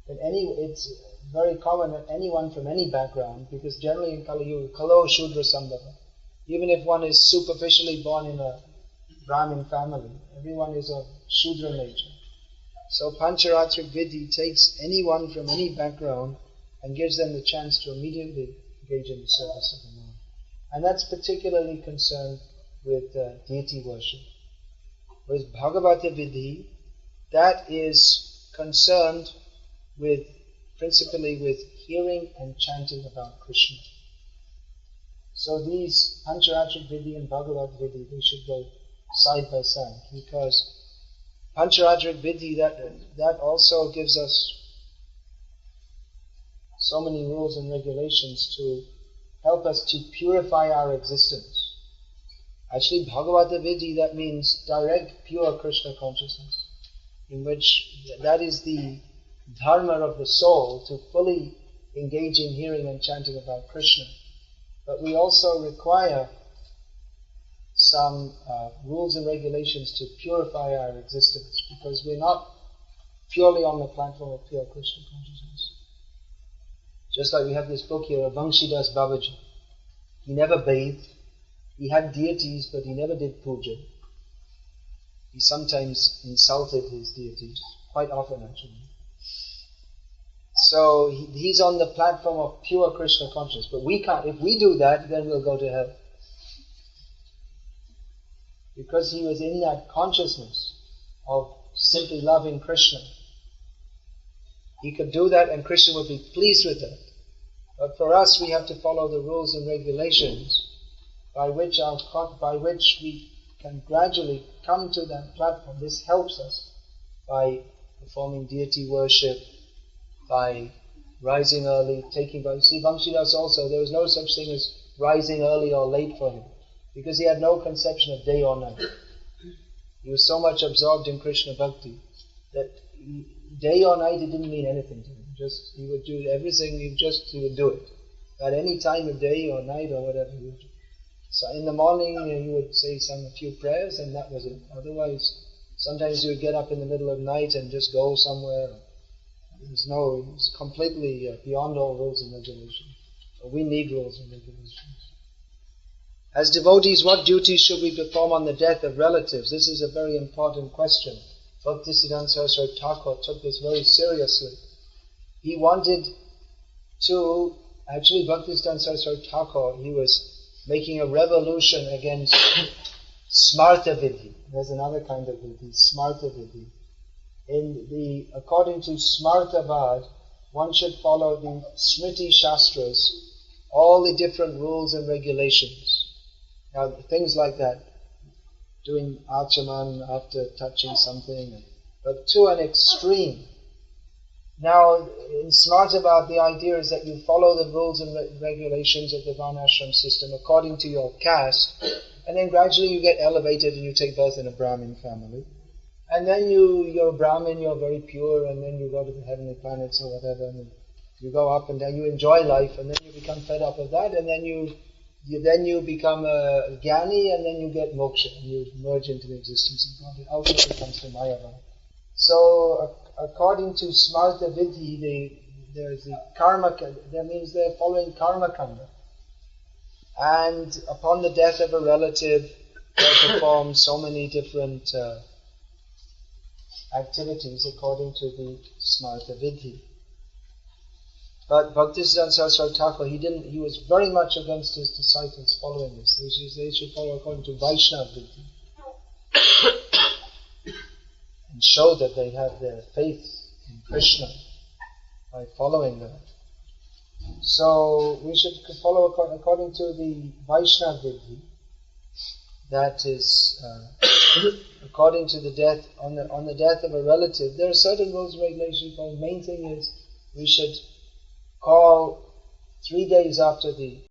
it's very common that anyone from any background, because generally in Kali Yuga, Kalo Shudra Sambhava, even if one is superficially born in a Brahmin family, everyone is of Shudra nature. So Pancharatric Vidhi takes anyone from any background and gives them the chance to immediately engage in the service of the Lord. And that's particularly concerned with deity worship. Whereas Bhagavata Vidhi, that is concerned principally with hearing and chanting about Krishna. So these Pancharatric Vidhi and Bhagavad Vidhi, they should go side by side, because Pancharatric Vidhi, that also gives us so many rules and regulations to help us to purify our existence. Actually, Bhagavata Vidhi, that means direct, pure Krishna consciousness, in which that is the dharma of the soul, to fully engage in hearing and chanting about Krishna. But we also require some rules and regulations to purify our existence, because we're not purely on the platform of pure Krishna consciousness. Just like we have this book here of Vangshidas Babaji. He never bathed. He had deities, but he never did puja. He sometimes insulted his deities, quite often actually. So he's on the platform of pure Krishna consciousness. But we can't. If we do that, then we'll go to hell. Because he was in that consciousness of simply loving Krishna. He could do that and Krishna would be pleased with that. But for us, we have to follow the rules and regulations by which we can gradually come to that platform. This helps us by performing deity worship, by rising early, taking by. See, Vangshidas also, there was no such thing as rising early or late for him, because he had no conception of day or night. He was so much absorbed in Krishna Bhakti that day or night, it didn't mean anything to him. Just, he would do everything, he would do it. At any time of day or night or whatever he would do. So in the morning, he would say a few prayers and that was it. Otherwise, sometimes he would get up in the middle of the night and just go somewhere. It's completely beyond all rules and regulations. We need rules and regulations. As devotees, what duties should we perform on the death of relatives? This is a very important question. Bhaktisiddhanta Saraswati Thakur took this very seriously. He wanted to, actually Bhaktisiddhanta Saraswati Thakur, he was making a revolution against Smarta Vidhi. There's another kind of Vidhi, Smarta Vidhi. According to Smartavad, one should follow the Smriti Shastras, all the different rules and regulations. Now, things like that, doing achaman after touching something, but to an extreme. Now, in Smartavad, the idea is that you follow the rules and regulations of the Varnashram system according to your caste, and then gradually you get elevated and you take birth in a Brahmin family. And then you're a Brahmin, you're very pure, and then you go to the heavenly planets or whatever, and you go up and down, you enjoy life, and then you become fed up of that, and then you become a Jnani, and then you get moksha, and you merge into the existence of God. It ultimately comes to Mayavad. So, according to Smarta Vidhi, there's the karma, that means they're following karma kanda. And upon the death of a relative, they perform so many different activities according to the Smarta Vidhi. But Bhaktisiddhanta Saraswati Thakur, he was very much against his disciples following this. They should follow according to Vaishnava Vidhi. And show that they have their faith in Krishna by following that. So we should follow according to the Vaishnava Vidhi. That is, according to the death, on the death of a relative, there are certain rules and regulations. The main thing is we should call 3 days after the